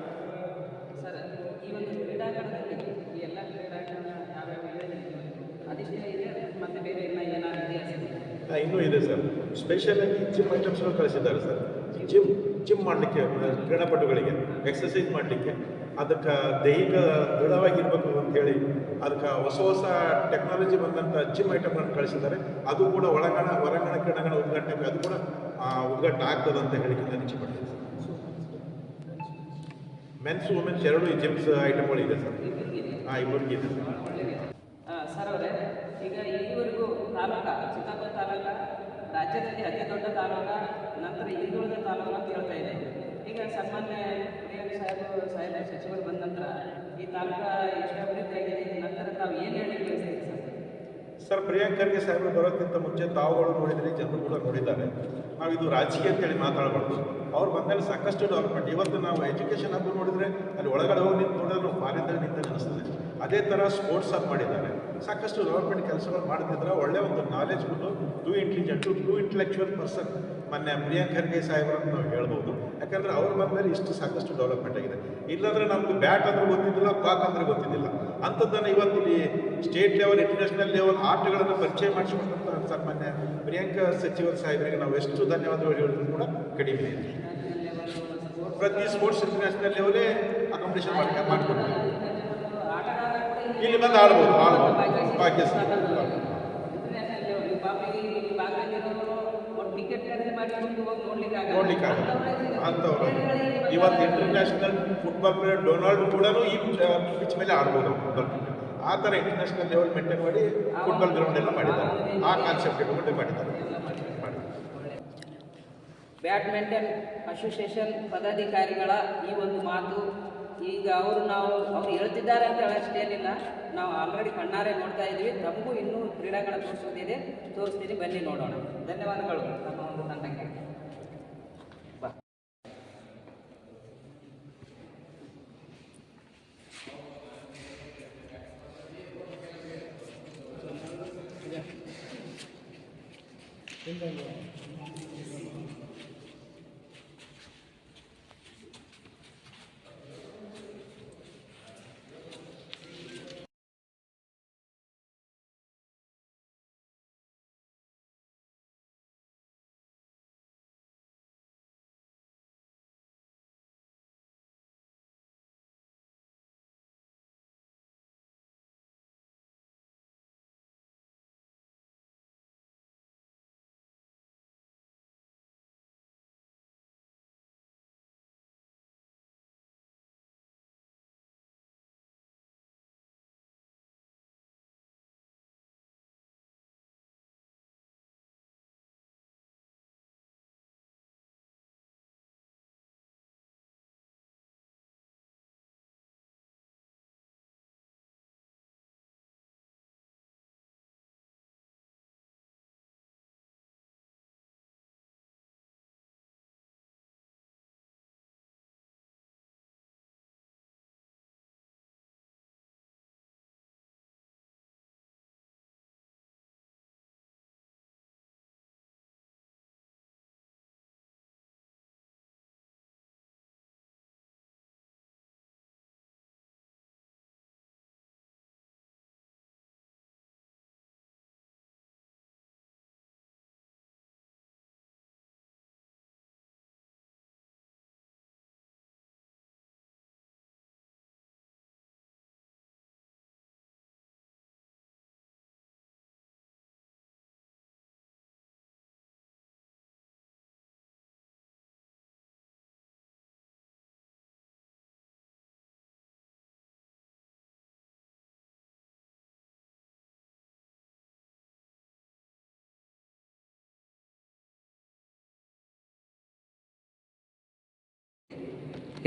ಸರ್, ಈ ಒಂದು ಕ್ರೀಡಾಂಗಣದಲ್ಲಿ ಈ ಎಲ್ಲ ಕ್ರೀಡಾಂಗಣ ಯಾವ್ಯಾವ ಹೇಳಿದ್ರೆ ಅದಿಷ್ಟೇ ಇದೆ, ಮತ್ತೆ ಬೇರೆ ಎಲ್ಲ ಏನಾದ್ರು ಇದೆಯಾ? ಇನ್ನೂ ಇದೆ ಸರ್. ಸ್ಪೆಷಲಾಗಿ ಜಿಮ್ ಐಟಮ್ಸ್ಗಳು ಕಳಿಸಿದ್ದಾರೆ ಸರ್. ಜಿಮ್ ಮಾಡಲಿಕ್ಕೆ ಕ್ರೀಡಾಪಟುಗಳಿಗೆ ಎಕ್ಸಸೈಸ್ ಮಾಡಲಿಕ್ಕೆ, ಅದಕ್ಕೆ ದೈಹಿಕ ದೃಢವಾಗಿರ್ಬೇಕು ಅಂತೇಳಿ ಅದಕ್ಕೆ ಹೊಸ ಟೆಕ್ನಾಲಜಿ ಬಂದಂಥ ಜಿಮ್ ಐಟಮ್ಗಳನ್ನು ಕಳಿಸಿದ್ದಾರೆ. ಅದು ಕೂಡ ಹೊರಾಂಗಣ ಕ್ರೀಡಾಂಗಣ ಉದ್ಘಾಟನೆ, ಅದು ಕೂಡ ಉದ್ಘಾಟನೆ ಆಗ್ತದೆ ಅಂತ ಹೇಳಿಕೆ ನಿರೀಕ್ಷೆ ಪಡ್ತೀನಿ ಸರ್. ಮೆನ್ಸ್ ವುಮೆನ್ಸ್ ಎರಡೂ ಈ ಜಿಮ್ಸ್ ಐಟಮ್ಗಳಿದೆ ಸರ್. ಇಬ್ಬರಿಗಿದೆ ಸರ್ ಅವರೇ, ಈಗ ಇಲ್ಲಿವರೆಗೂ ಚಿತ್ತಾಪುರ ತಾಲೂಕ ರಾಜ್ಯದಲ್ಲಿ ಅತಿ ದೊಡ್ಡ ತಾಲೂಕ, ನಂತರ ಹಿಂದುಳಿದ ತಾಲೂಕು ಅಂತ ಹೇಳ್ತಾ ಇದೆ. ಈಗ ಸಾಮಾನ್ಯ ಸಾಹೇಬ ಸಚಿವರು ಬಂದ ನಂತರ ಈ ತಾಲೂಕ ಎಷ್ಟು ಅಭಿವೃದ್ಧಿ ಆಗಿದೆ, ನಂತರ ತಾವು ಏನು ಹೇಳಲಿಕ್ಕೆ ಬಯಸ್ತೀರಿ ಸರ್? ಪ್ರಿಯಾಂಕ್ ಖರ್ಗೆ ಸಾಹೇಬರು ಬರೋಕ್ಕಿಂತ ಮುಂಚೆ ತಾವುಗಳು ನೋಡಿದರೆ ಜನರು ಕೂಡ ನೋಡಿದ್ದಾರೆ. ನಾವು ಇದು ರಾಜಕೀಯ ಅಂತೇಳಿ ಮಾತಾಡಬಾರ್ದು. ಅವ್ರು ಬಂದಲ್ಲಿ ಸಾಕಷ್ಟು ಡೆವಲಪ್ಮೆಂಟ್. ಇವತ್ತು ನಾವು ಎಜುಕೇಷನ್ ಹಬ್ಬ ನೋಡಿದರೆ ಅಲ್ಲಿ ಒಳಗಡೆ ಹೋಗಿ ನಿಂತು ನೋಡಿದ್ರೆ ನಾವು ಫಾರಿನ್ದಾಗ ನಿಂತ ಅನಿಸ್ತದೆ. ಅದೇ ಥರ ಸ್ಪೋರ್ಟ್ಸ್ ಹಬ್ ಮಾಡಿದ್ದಾರೆ. ಸಾಕಷ್ಟು ಡೆವಲಪ್ಮೆಂಟ್ ಕೆಲಸಗಳು ಮಾಡ್ತಿದ್ರೆ ಒಳ್ಳೆಯ ಒಂದು ನಾಲೆಜ್ಫುಲ್ಲು, ಟು ಇಂಟೆಲೆಕ್ಚುವಲ್ ಪರ್ಸನ್ ಮೊನ್ನೆ ಪ್ರಿಯಾಂಕ್ ಖರ್ಗೆ ಸಾಹೇಬರನ್ನು ನಾವು ಹೇಳ್ಬೋದು. ಯಾಕಂದರೆ ಅವ್ರು ಬಂದಮೇಲೆ ಇಷ್ಟು ಸಾಕಷ್ಟು ಡೆವಲಪ್ಮೆಂಟ್ ಆಗಿದೆ. ಇಲ್ಲಾಂದರೆ ನಮ್ಗೆ ಬ್ಯಾಟ್ ಅಂದ್ರೆ ಗೊತ್ತಿದ್ದಿಲ್ಲ, ಕಾಕ್ ಅಂದರೆ ಗೊತ್ತಿದ್ದಿಲ್ಲ. ಅಂಥದ್ದನ್ನು ಇವತ್ತು ಇಲ್ಲಿ ಸ್ಟೇಟ್ ಲೆವೆಲ್, ಇಂಟರ್ನ್ಯಾಷನಲ್ ಲೆವೆಲ್ ಆಟಗಳನ್ನು ಪರಿಚಯ ಮಾಡಿಸಿಕೊಂಡಂಥ ಸಾಮಾನ್ಯ ಪ್ರಿಯಾಂಕ ಸಚಿವರ ಸಾಹೇಬರಿಗೆ ನಾವು ಎಷ್ಟು ಧನ್ಯವಾದಗಳು ಹೇಳಿದ್ರು ಕೂಡ ಕಡಿಮೆ ಇದೆ. ಪ್ರತಿ ಸ್ಪೋರ್ಟ್ಸ್ ಇಂಟರ್ನ್ಯಾಷನಲ್ ಲೆವೆಲೇ ಅಕಾಮಿಡೇಷನ್ ಮಾಡಿಕೊಡ್ತೀವಿ. ಇಲ್ಲಿ ಬಂದು ಆಡ್ಬೋದು ಪಾಕಿಸ್ತಾನ ನೋಡ್ಲಿಕ್ಕೆ ಅಂಥವ್ರು ಇವತ್ತು ಇಂಟರ್ನ್ಯಾಷನಲ್ ಫುಟ್ಬಾಲ್ ಪ್ಲೇಯರ್ ಡೊನಾಲ್ಡ್ ಕೂಡ ಈ ಪಿಚ್ ಮೇಲೆ ಆಡ್ಬೋದು. ಆ ಥರ ಇಂಟರ್ನ್ಯಾಷನಲ್ ಲೆವೆಲ್ ಮೇಂಟೈನ್ ಮಾಡಿ ಫುಟ್ಬಾಲ್ ಗ್ರೌಂಡ್ ಎಲ್ಲ ಮಾಡಿದ್ದಾರೆ. ಆ ಕಾನ್ಸೆಪ್ಟ್ ಇಟ್ಕೊಂಡು ಮಾಡಿದ್ದಾರೆ. ಬ್ಯಾಡ್ಮಿಂಟನ್ ಅಸೋಸಿಯೇಷನ್ ಪದಾಧಿಕಾರಿಗಳ ಈ ಒಂದು ಮಾತು, ಈಗ ಅವ್ರು ಹೇಳ್ತಿದ್ದಾರೆ ಅಂತ ಹೇಳೋಷ್ಟೇನಿಲ್ಲ, ನಾವು ಆಲ್ರೆಡಿ ಕಣ್ಣಾರೆ ನೋಡ್ತಾ ಇದ್ವಿ. ತಮಗೂ ಇನ್ನೂ ಕ್ರೀಡಾಂಗಣ ತೋರಿಸ್ತೀನಿ, ಬನ್ನಿ ನೋಡೋಣ. ಧನ್ಯವಾದಗಳು ನಮ್ಮ ಒಂದು ತಂಡಕ್ಕೆ.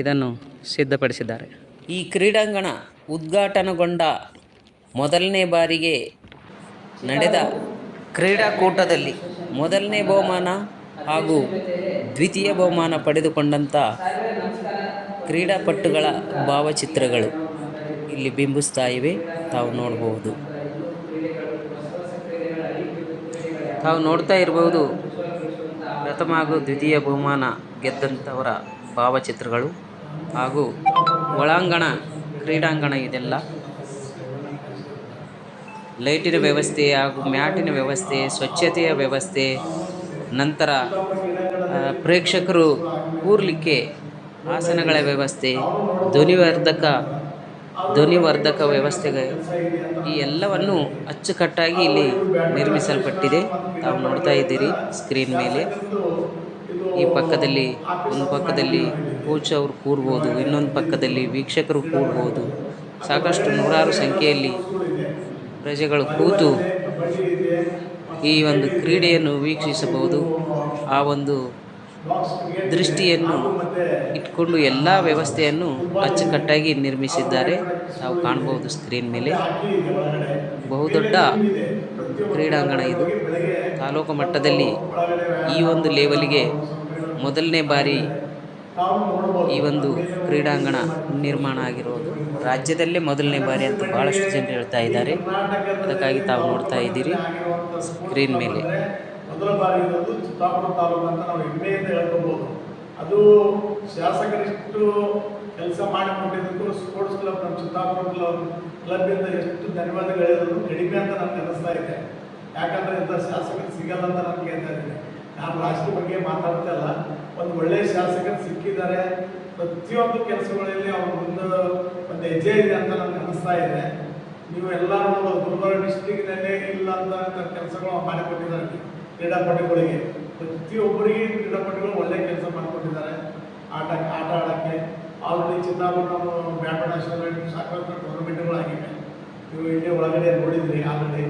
ಇದನ್ನು ಸಿದ್ಧಪಡಿಸಿದ್ದಾರೆ. ಈ ಕ್ರೀಡಾಂಗಣ ಉದ್ಘಾಟನೆಗೊಂಡ ಮೊದಲನೇ ಬಾರಿಗೆ ನಡೆದ ಕ್ರೀಡಾಕೂಟದಲ್ಲಿ ಮೊದಲನೇ ಬಹುಮಾನ ಹಾಗೂ ದ್ವಿತೀಯ ಬಹುಮಾನ ಪಡೆದುಕೊಂಡಂಥ ಕ್ರೀಡಾಪಟುಗಳ ಭಾವಚಿತ್ರಗಳು ಇಲ್ಲಿ ಬಿಂಬಿಸ್ತಾ ಇವೆ. ತಾವು ನೋಡಬಹುದು. ತಾವು ನೋಡ್ತಾ ಇರಬಹುದು ಪ್ರಥಮ ಹಾಗೂ ದ್ವಿತೀಯ ಬಹುಮಾನ ಗೆದ್ದಂಥವರ ಭಾವಚಿತ್ರಗಳು ಹಾಗೂ ಒಳಾಂಗಣ ಕ್ರೀಡಾಂಗಣ. ಇದೆಲ್ಲ ಲೈಟಿನ ವ್ಯವಸ್ಥೆ ಹಾಗೂ ಮ್ಯಾಟಿನ ವ್ಯವಸ್ಥೆ, ಸ್ವಚ್ಛತೆಯ ವ್ಯವಸ್ಥೆ, ನಂತರ ಪ್ರೇಕ್ಷಕರು ಕೂರಲಿಕ್ಕೆ ಆಸನಗಳ ವ್ಯವಸ್ಥೆ, ಧ್ವನಿವರ್ಧಕ ವ್ಯವಸ್ಥೆಗೆ ಈ ಎಲ್ಲವನ್ನು ಅಚ್ಚುಕಟ್ಟಾಗಿ ಇಲ್ಲಿ ನಿರ್ಮಿಸಲ್ಪಟ್ಟಿದೆ. ತಾವು ನೋಡ್ತಾ ಇದ್ದೀರಿ ಸ್ಕ್ರೀನ್ ಮೇಲೆ. ಈ ಪಕ್ಕದಲ್ಲಿ ಒಂದು ಪಕ್ಕದಲ್ಲಿ ಕೋಚ್ ಅವರು ಕೂರ್ಬೋದು, ಇನ್ನೊಂದು ಪಕ್ಕದಲ್ಲಿ ವೀಕ್ಷಕರು ಕೂರ್ಬೋದು. ಸಾಕಷ್ಟು ನೂರಾರು ಸಂಖ್ಯೆಯಲ್ಲಿ ಪ್ರಜೆಗಳು ಕೂತು ಈ ಒಂದು ಕ್ರೀಡೆಯನ್ನು ವೀಕ್ಷಿಸಬಹುದು. ಆ ಒಂದು ದೃಷ್ಟಿಯನ್ನು ಇಟ್ಕೊಂಡು ಎಲ್ಲ ವ್ಯವಸ್ಥೆಯನ್ನು ಅಚ್ಚುಕಟ್ಟಾಗಿ ನಿರ್ಮಿಸಿದ್ದಾರೆ. ತಾವು ಕಾಣಬಹುದು ಸ್ಕ್ರೀನ್ ಮೇಲೆ. ಬಹುದೊಡ್ಡ ಕ್ರೀಡಾಂಗಣ ಇದು. ತಾಲೂಕು ಮಟ್ಟದಲ್ಲಿ ಈ ಒಂದು ಲೆವೆಲ್ಗೆ ಮೊದಲನೇ ಬಾರಿ ಈ ಒಂದು ಕ್ರೀಡಾಂಗಣ ನಿರ್ಮಾಣ ಆಗಿರೋದು. ರಾಜ್ಯದಲ್ಲೇ ಮೊದಲನೇ ಬಾರಿ ಅಂತ ಭಾಳಷ್ಟು ಜನರು ಹೇಳ್ತಾ ಇದ್ದಾರೆ. ಅದಕ್ಕಾಗಿ ತಾವು ನೋಡ್ತಾ ಇದ್ದೀರಿ ಸ್ಕ್ರೀನ್ ಮೇಲೆ. ಮೊದಲ ಬಾರಿ ಇರೋದು ಚಿತ್ತಾಪುರ ತಾಲೂಕು ಅಂತ ನಾವು ಹೆಮ್ಮೆಯಿಂದ ಹೇಳ್ಕೊಬೋದು. ಅದು ಶಾಸಕರಿಷ್ಟು ಕೆಲಸ ಮಾಡಿಕೊಂಡಿದ್ದಕ್ಕೂ ಸ್ಪೋರ್ಟ್ಸ್ ಕ್ಲಬ್ ನಮ್ಮ ಚಿತ್ತಾಪುರ ಕ್ಲಬ್ಬಿಂದ ಎಷ್ಟು ಧನ್ಯವಾದಗಳು ಹೇಳಿದ್ರು ಕಡಿಮೆ ಅಂತ ನನಗೆ ಅನ್ನಿಸ್ತಾ ಇದೆ. ಯಾಕಂದರೆ ಇಂಥ ಶಾಸಕರು ಸಿಗಲ್ಲ ಅಂತ ನಾನು ಕೇಳ್ತಾ ಇದ್ದೀನಿ. ನಾನು ರಾಷ್ಟ್ರ ಬಗ್ಗೆ ಮಾತಾಡ್ತಾ ಇಲ್ಲ. ಒಂದು ಒಳ್ಳೆಯ ಶಾಸಕರು ಸಿಕ್ಕಿದ್ದಾರೆ. ಪ್ರತಿಯೊಂದು ಕೆಲಸಗಳಲ್ಲಿ ಅವ್ರ ಮುಂದೆ ಒಂದು ಹೆಜ್ಜೆ ಇದೆ ಅಂತ ನನಗೆ ಅನ್ನಿಸ್ತಾ ಇದೆ. ನೀವು ಎಲ್ಲ ನೋಡೋದು ಗುಲ್ಬರ್ಗ ಡಿಸ್ಟಿಕ್ನಲ್ಲೇ ಇಲ್ಲ ಅಂತ ಕೆಲಸಗಳು ಮಾಡಿಕೊಟ್ಟಿದ್ದಾರೆ ಕ್ರೀಡಾಪಟುಗಳಿಗೆ. ಪ್ರತಿಯೊಬ್ಬರಿಗೆ ಕ್ರೀಡಾಪಟುಗಳು ಒಳ್ಳೆಯ ಕೆಲಸ ಮಾಡಿಕೊಟ್ಟಿದ್ದಾರೆ. ಆಟ ಆಡೋಕ್ಕೆ ಆಲ್ರೆಡಿ ಚಿತ್ತಾಪುರ ನಮ್ಮ ಬ್ಯಾಡ್ಮಿಂಟನ್ ನ್ಯಾಷನಲ್ ಸಾಕಷ್ಟು ಟೂರ್ನಮೆಂಟ್ಗಳಾಗಿವೆ. ನೀವು ಇಲ್ಲಿ ಒಳಗಡೆ ನೋಡಿದ್ರಿ ಆಲ್ರೆಡಿ.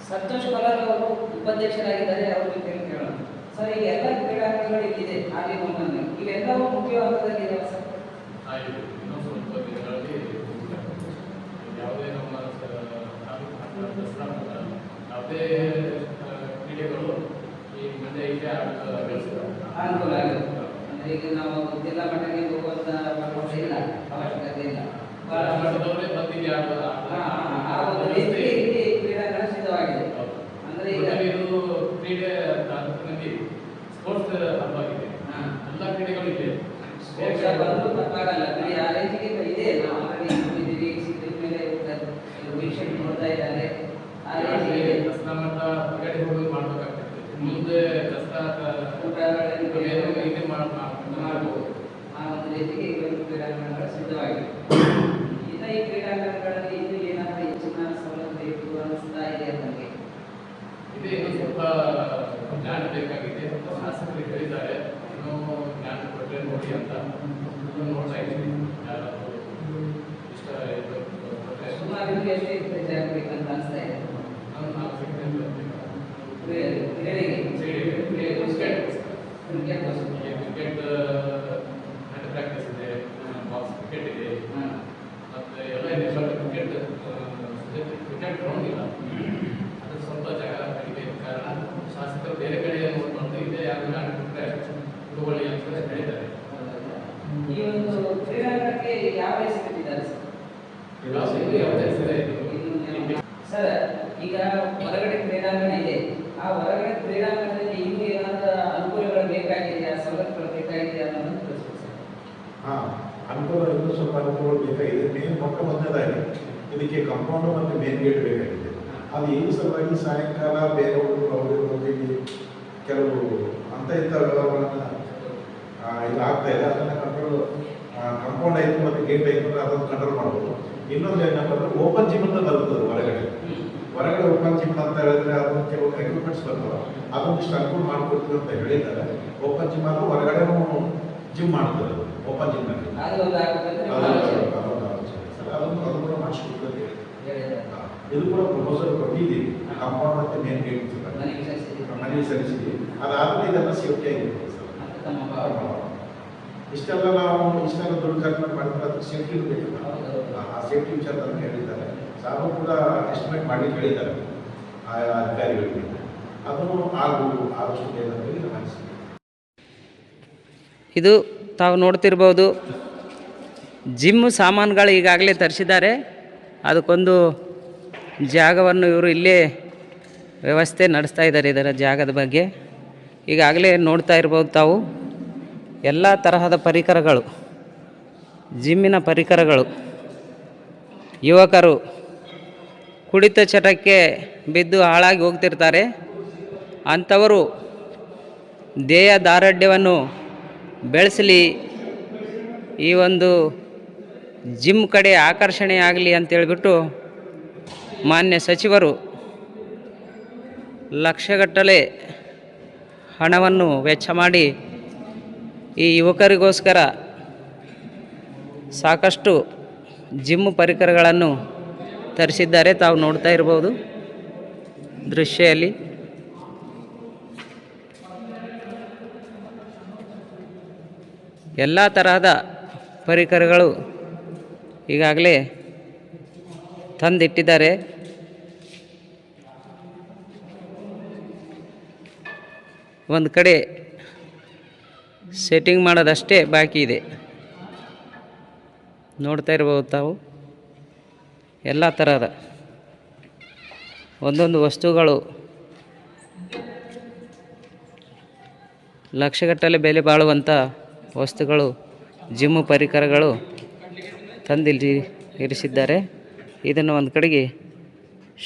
ಸಂತೋಷ್ ಕಲಾರ್ ಅವರು ಉಪಾಧ್ಯಕ್ಷರಾಗಿದ್ದಾರೆ. ಅವರು ಕೇಳೋಣ ಸರ್. ಈಗ ಎಲ್ಲ ಕ್ರೀಡಾಂಗಣಗಳು ಇಲ್ಲಿದೆ ಹಾಗೆ ಇವೆಲ್ಲವೂ ಮುಖ್ಯ ಹಂತದಲ್ಲಿ ಇದಾವೆ ಸರ್. ಯಾವುದೇ ನಮ್ಮ ಯಾವುದೇ ಕ್ರೀಡೆಗಳು ಈ ಮುಂದೆ ಇದೆ ಅನುಕೂಲ ಆಗುತ್ತೆ. ಅಂದರೆ ಈಗ ನಾವು ಜಿಲ್ಲಾ ಮಟ್ಟಕ್ಕೆ ಹೋಗುವಂಥ ಇಲ್ಲ, ಅವಶ್ಯಕತೆ ಇಲ್ಲ. ಮಟ್ಟದವರೇ ಬಂದಿದೆ ಆ ಒಂದು ರೀತಿಯಲ್ಲಿ ಕ್ರೀಡಾಂಗಣ ಸಿದ್ಧವಾಗಿದೆ. ಅಂದರೆ ಈಗ ಇದು ಕ್ರೀಡೆ ತಾಲೂಕಿನಲ್ಲಿ ಸ್ಪೋರ್ಟ್ಸ್ ಹಬ್ಬ ಆಗಿದೆ. ಎಲ್ಲ ಕ್ರೀಡೆಗಳು ಇದೆ. ಬಂದರೂ ತಪ್ಪಾಗಲ್ಲ. ಆ ರೇಂಜಿಗೆ ಇದೆ. ನಾವು ಆಲ್ರೆಡಿ ನೋಡಿದ್ದೀವಿ. ಸಿದ್ಧ ಮೇಲೆ ವೀಕ್ಷಣೆ ನೋಡ್ತಾ ಇದ್ದಾರೆ. ಆ ರೇಂಜಿಗೆ ದಸರಾ ಮಟ್ಟ ಹೊರಗಡೆ ಹೋಗಿ ಮಾಡಬೇಕಾಗ್ತದೆ. ಮುಂದೆ ದಸರಾ ಮಾಡಬಹುದು. ಆ ಒಂದು ರೀತಿಗೆ ಇವತ್ತು ಕ್ರೀಡಾಂಗಣಗಳು ಸಿದ್ಧವಾಗಿವೆ. ಇನ್ನು ಈ ಕ್ರೀಡಾಂಗಣಗಳಲ್ಲಿ ಇನ್ನೂ ಏನಾದರೂ ಹೆಚ್ಚಿನ ಸೌಲಭ್ಯ ಬೇಕು ಅನ್ನಿಸ್ತಾ ಇದೆ ನಮಗೆ. ಇದೆ. ಇನ್ನೂ ಸ್ವಲ್ಪ ಜ್ಞಾನ ಬೇಕಾಗಿದೆ. ಶಾಸಕರು ಹೇಳಿದ್ದಾರೆ ಇನ್ನೂ ಜ್ಞಾನ ಕೊಟ್ಟರೆ ನೋಡಿ ಅಂತ ನೋಡ್ತಾ ಇದ್ದೀವಿ. ಯಾರಾದರೂ ಇಷ್ಟ ಸುಮಾರು ನಿಮಗೆ ಎಷ್ಟು ಇರ್ತದೆ ಆಗಬೇಕಂತ ಅನಿಸ್ತಾ ಇದೆ? ಕ್ರಿಕೆಟ್ ಪ್ರಾಕ್ಟೀಸ್ ಇದೆ, ಬಾಕ್ಸ್ ಕ್ರಿಕೆಟ್ ಇದೆ, ಮತ್ತು ಎಲ್ಲ ಇದೆ. ಸ್ವಲ್ಪ ಕ್ರಿಕೆಟ್ ಗ್ರೌಂಡ್ ಇಲ್ಲ. ಅದು ಸ್ವಲ್ಪ ಜಾಗ ಕಡಿಮೆ ಇದ್ದ ಕಾರಣ ಶಾಸಕರು ಬೇರೆ ಕಡೆ ನೋಡ್ಕೊಂಡು ಇದೆ ಯಾರು ಆಡಿಬಿಟ್ರೆ ತಗೊಳ್ಳಿ ಅಂತ ಹೇಳಿದ್ದಾರೆ. ಈ ಒಂದು ಕ್ರೀಡಾಂಗಣಕ್ಕೆ ಯಾವ ಹೆಸರಿಟ್ಟಿದ್ದಾರೆ ಸರ್? ಈಗ ಹೊರಗಡೆ ಕ್ರೀಡಾಂಗಣ ಇದೆ. ಆ ಹೊರಗಡೆ ಕ್ರೀಡಾಂಗಣದಲ್ಲಿ ಇನ್ನೂ ಏನಾದರೂ ಅನುಕೂಲಗಳು ಬೇಕಾಗಿದೆಯಾ, ಸವಲತ್ತುಗಳು ಬೇಕಾಗಿದೆಯಾ ಅನ್ನೋದನ್ನು ತಿಳಿಸ್ಬೇಕು ಸರ್. ಅನುಕೂಲ ಇನ್ನೂ ಸ್ವಲ್ಪ ಅನುಕೂಲಗಳು ಬೇಕಾಗಿದೆ. ಮೇನ್ ಮೊದಲನೇದಾಗಿ ಇದಕ್ಕೆ ಕಾಂಪೌಂಡು ಮತ್ತು ಮೇನ್ ಗೇಟ್ ಬೇಕಾಗಿದೆ. ಅದು ಈ ಸಲುವಾಗಿ ಸಾಯಂಕಾಲ ಬೇರೆ ಹೋಗಿ ಕೆಲವು ಇಂಥ ವ್ಯವಹಾರಗಳನ್ನು ಇದು ಆಗ್ತಾ ಇದೆ. ಅದನ್ನು ಕಾಂಪೌಂಡ್ ಆಯಿತು ಮತ್ತು ಗೇಟ್ ಆಯಿತು ಅಂದರೆ ಅದನ್ನು ಕಂಟ್ರೋಲ್ ಮಾಡ್ಬೋದು. ಇನ್ನೊಂದು ಏನಪ್ಪ ಅಂದರೆ ಓಪನ್ ಜಿಮ್ ಅಂತ ಬರ್ತದೆ ಹೊರಗಡೆ ಓಪನ್ ಜಿಮ್ ಅಂತ ಹೇಳಿದ್ರೆ ಅದನ್ನು ಕೆಲವು ಎಕ್ವಿಪ್ಮೆಂಟ್ಸ್ ಬರ್ತವೆ. ಅದೊಂದಿಷ್ಟು ಅನುಕೂಲ ಮಾಡಿಕೊಡ್ತೀವಿ ಅಂತ ಹೇಳಿದ್ದಾರೆ. ಓಪನ್ ಜಿಮ್ ಆದರೂ ಹೊರಗಡೆನೂ ಜಿಮ್ ಮಾಡ್ತಾರೆ ಓಪನ್ ಜಿಮ್ನಲ್ಲಿ. ಅದನ್ನು ಕೂಡ ಮಾಡಿಸ್ಕೊಡ್ತಾರೆ. ಇದು ಕೂಡ ಪ್ರಪೋಸಲ್ ಕೊಟ್ಟಿದ್ದೀವಿ. ಕಾಂಪೌಂಡ್ ಮತ್ತು ಮೇನ್ ಗೇಟ್ ಮನೆಗೆ ಸಲ್ಲಿಸಿದ್ದೀವಿ. ಅದಾದಮೇಲೆ ಇದೆಲ್ಲ ಸೇಫ್ಟಿ ಆಗಿರ್ತದೆ ಸರ್. ಇಷ್ಟೆಲ್ಲ ನಾವು ಇಷ್ಟೆಲ್ಲ ದುಡ್ಡು ಖರ್ಚು ಮಾಡಿದ್ರೆ ಅದಕ್ಕೆ ಸೇಫ್ಟಿ ಬೇಕಲ್ಲ, ಆ ಸೇಫ್ಟಿ ವಿಚಾರ ನಮ್ಗೆ ಹೇಳಿದ್ದಾರೆ. ಸಾರು ಕೂಡ ಎಸ್ಟಿಮೇಟ್ ಮಾಡಿ ಹೇಳಿದ್ದಾರೆ ಆಯಾ ಅಧಿಕಾರಿಗಳಿಗೆ, ಅದನ್ನು ಆದಷ್ಟು ಬೇಗ ನಮ್ಮ ಅನಿಸಿಕೆ. ಇದು ತಾವು ನೋಡ್ತಿರ್ಬೋದು, ಜಿಮ್ ಸಾಮಾನುಗಳು ಈಗಾಗಲೇ ತರಿಸಿದ್ದಾರೆ. ಅದಕ್ಕೊಂದು ಜಾಗವನ್ನು ಇವರು ಇಲ್ಲೇ ವ್ಯವಸ್ಥೆ ನಡೆಸ್ತಾ ಇದ್ದಾರೆ. ಇದರ ಜಾಗದ ಬಗ್ಗೆ ಈಗಾಗಲೇ ನೋಡ್ತಾ ಇರ್ಬೋದು ತಾವು. ಎಲ್ಲ ತರಹದ ಪರಿಕರಗಳು, ಜಿಮ್ಮಿನ ಪರಿಕರಗಳು. ಯುವಕರು ಕುಡಿತ ಚಟಕ್ಕೆ ಬಿದ್ದು ಹಾಳಾಗಿ ಹೋಗ್ತಿರ್ತಾರೆ. ಅಂಥವರು ದೇಹ ದಾರುಢ್ಯವನ್ನು ಬೆಳೆಸಲಿ, ಈ ಒಂದು ಜಿಮ್ ಕಡೆ ಆಕರ್ಷಣೆ ಆಗಲಿ ಅಂತೇಳ್ಬಿಟ್ಟು ಮಾನ್ಯ ಸಚಿವರು ಲಕ್ಷಗಟ್ಟಲೆ ಹಣವನ್ನು ವೆಚ್ಚ ಮಾಡಿ ಈ ಯುವಕರಿಗೋಸ್ಕರ ಸಾಕಷ್ಟು ಜಿಮ್ ಪರಿಕರಗಳನ್ನು ತರಿಸಿದ್ದಾರೆ. ತಾವು ನೋಡ್ತಾ ಇರ್ಬೋದು ದೃಶ್ಯದಲ್ಲಿ. ಎಲ್ಲ ತರಹದ ಪರಿಕರಗಳು ಈಗಾಗಲೇ ತಂದಿಟ್ಟಿದ್ದಾರೆ. ಒಂದು ಕಡೆ ಸೆಟ್ಟಿಂಗ್ ಮಾಡೋದಷ್ಟೇ ಬಾಕಿ ಇದೆ. ನೋಡ್ತಾ ಇರ್ಬೋದು ತಾವು. ಎಲ್ಲ ಥರದ ಒಂದೊಂದು ವಸ್ತುಗಳು ಲಕ್ಷಗಟ್ಟಲೆ ಬೆಲೆ ಬಾಳುವಂಥ ವಸ್ತುಗಳು, ಜಿಮ್ ಪರಿಕರಗಳು ತಂದಿಲ್ಲಿ ಇರಿಸಿದ್ದಾರೆ. ಇದನ್ನು ಒಂದು ಕಡೆಗೆ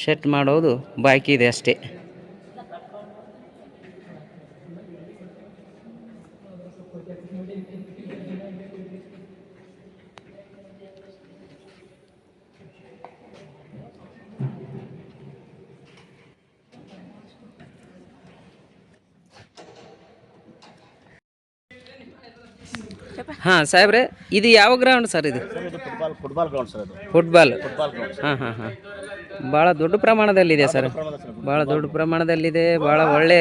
ಸೆಟ್ ಮಾಡೋದು ಬಾಕಿ ಇದೆ ಅಷ್ಟೇ. ಹಾಂ ಸಾಹೇಬ್ರೆ, ಇದು ಯಾವ ಗ್ರೌಂಡ್ ಸರ್? ಇದು football ground sir. Football. Ground. ಹಾಂ. ಭಾಳ ದೊಡ್ಡ ಪ್ರಮಾಣದಲ್ಲಿದೆ ಸರ್. ಭಾಳ ದೊಡ್ಡ ಪ್ರಮಾಣದಲ್ಲಿದೆ. ಭಾಳ ಒಳ್ಳೆ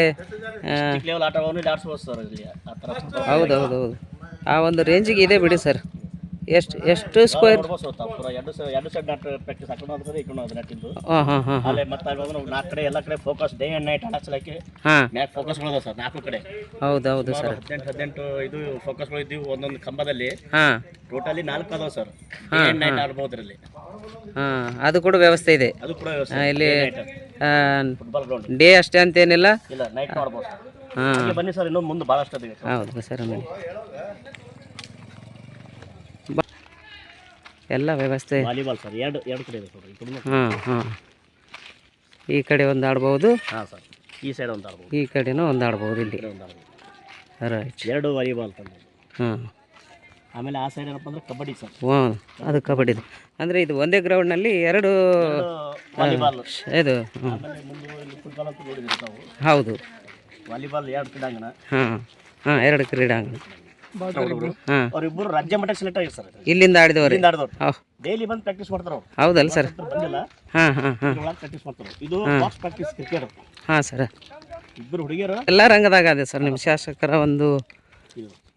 ಲೆವೆಲ್ ಆಟವನ್ನು ಇಲ್ಲಿ ಆಡಿಸ್ಬೋದು ಸರ್ ಇಲ್ಲಿ. ಹೌದು. ಆ ಒಂದು ರೇಂಜಿಗೆ ಇದೆ ಬಿಡಿ ಸರ್. ಎಷ್ಟು ಸ್ಕ್ವೇರ್? ಎರಡು ಸೈಡ್ ನಾಟ್ ಪ್ರಾಕ್ಟೀಸ್ ಹಾಕೊಂಡು ಹೋಗ್ತದೆ, ಈ ಕಡೆ ನೆಟ್ಟಿದ್ದು. ಹಾಂ. ಅಲ್ಲೇ ಮತ್ತೆ ನಾಲ್ಕು ಕಡೆ ಎಲ್ಲ ಕಡೆ ಫೋಕಸ್ ಡೇ ಆ್ಯಂಡ್ ನೈಟ್ ಆಡಿಸ್ಲಿಕ್ಕೆ ಮ್ಯಾಚ್ ಫೋಕಸ್ಗಳು ಸರ್ 4 ಕಡೆ. ಹೌದು ಸರ್. 18 ಇದು ಫೋಕಸ್ಗಳು ಇದ್ದೀವಿ ಒಂದೊಂದು ಕಂಬದಲ್ಲಿ. ಹಾಂ, ಟೋಟಲಿ 4 ಅದಾವೆ ಸರ್. ಡೇ ಆ್ಯಂಡ್ ನೈಟ್ ಆಡ್ಬೋದು ಇದರಲ್ಲಿ. ಹಾಂ, ಅದು ಕೂಡ ವ್ಯವಸ್ಥೆ ಇದೆ. ಅದು ಕೂಡ ವ್ಯವಸ್ಥೆ ಇಲ್ಲಿ ಫುಟ್ಬಾಲ್ ಗ್ರೌಂಡ್ ಡೇ ಅಷ್ಟೇ ಅಂತೇನಿಲ್ಲ, ಇಲ್ಲ ನೈಟ್ ಮಾಡ್ಬೋದು. ಹಾಂ ಬನ್ನಿ ಸರ್, ಇನ್ನೂ ಮುಂದೆ ಭಾಳಷ್ಟು ಅದಿದೆ. ಹೌದು ಸರ್. ಆಮೇಲೆ ಎಲ್ಲ ವ್ಯವಸ್ಥೆ. ವಾಲಿಬಾಲ್ ಸರ್ ಎರಡು ಕಡೆ ಇದೆ ಸರ್. ಹಾಂ. ಈ ಕಡೆ ಒಂದು ಆಡ್ಬೋದು. ಹಾಂ ಸರ್, ಈ ಸೈಡ್ ಒಂದು ಆಡ್ಬೋದು, ಈ ಕಡೆನೂ ಒಂದು ಆಡ್ಬೋದು. ಇಲ್ಲಿ ಒಂದು ಆಡ್ಬೋದು. ರೈಟ್. 2 ವಾಲಿಬಾಲ್ ತಂದು. ಹಾಂ. ಆಮೇಲೆ ಆ ಸೈಡ್ ಏನಪ್ಪ ಅಂದ್ರೆ ಕಬಡ್ಡಿ ಸರ್. ಅದು ಕಬಡ್ಡಿದು. ಅಂದರೆ ಇದು ಒಂದೇ ಗ್ರೌಂಡ್ನಲ್ಲಿ 2 ವಾಲಿಬಾಲ್. ಇದು ಆಮೇಲೆ ಮುಂದೆ ಇಲ್ಲಿ ಫುಟ್ಬಾಲ್ ಅಂತ ನೋಡಿದ್ರಿ ತಾವು. ಹೌದು. ವಾಲಿಬಾಲ್ 2 ಕ್ರೀಡಾಂಗಣ. ಹಾಂ 2 ಕ್ರೀಡಾಂಗಣ. ಹಾಂ, ಅವರಿಬ್ಬರು ರಾಜ್ಯ ಮಟ್ಟಕ್ಕೆ ಸೆಲೆಕ್ಟ್ ಆಗಿರ್ ಸರ್. ಇಲ್ಲಿಂದ ಆಡಿದವ್ರಿ. ಡೈಲಿ ಬಂದು ಪ್ರಾಕ್ಟೀಸ್ ಮಾಡ್ತಾರೆ ಅವ್ರು. ಹೌದಲ್ಲ ಸರ್? ಬಂದಿಲ್ಲ. ಹಾಂ. ಪ್ರಾಕ್ಟೀಸ್ ಮಾಡ್ತಾರೆ. ಇದು ಬಾಕ್ಸ್ ಪ್ರಾಕ್ಟೀಸ್ ಕ್ರಿಕೆಟ್. ಹಾಂ ಸರ್. ಇಬ್ಬರು ಹುಡುಗಿಯರು ಎಲ್ಲ ರಂಗದಾಗ ಇದೆ ಸರ್ ನಿಮ್ಮ ಶಾಸಕರ ಒಂದು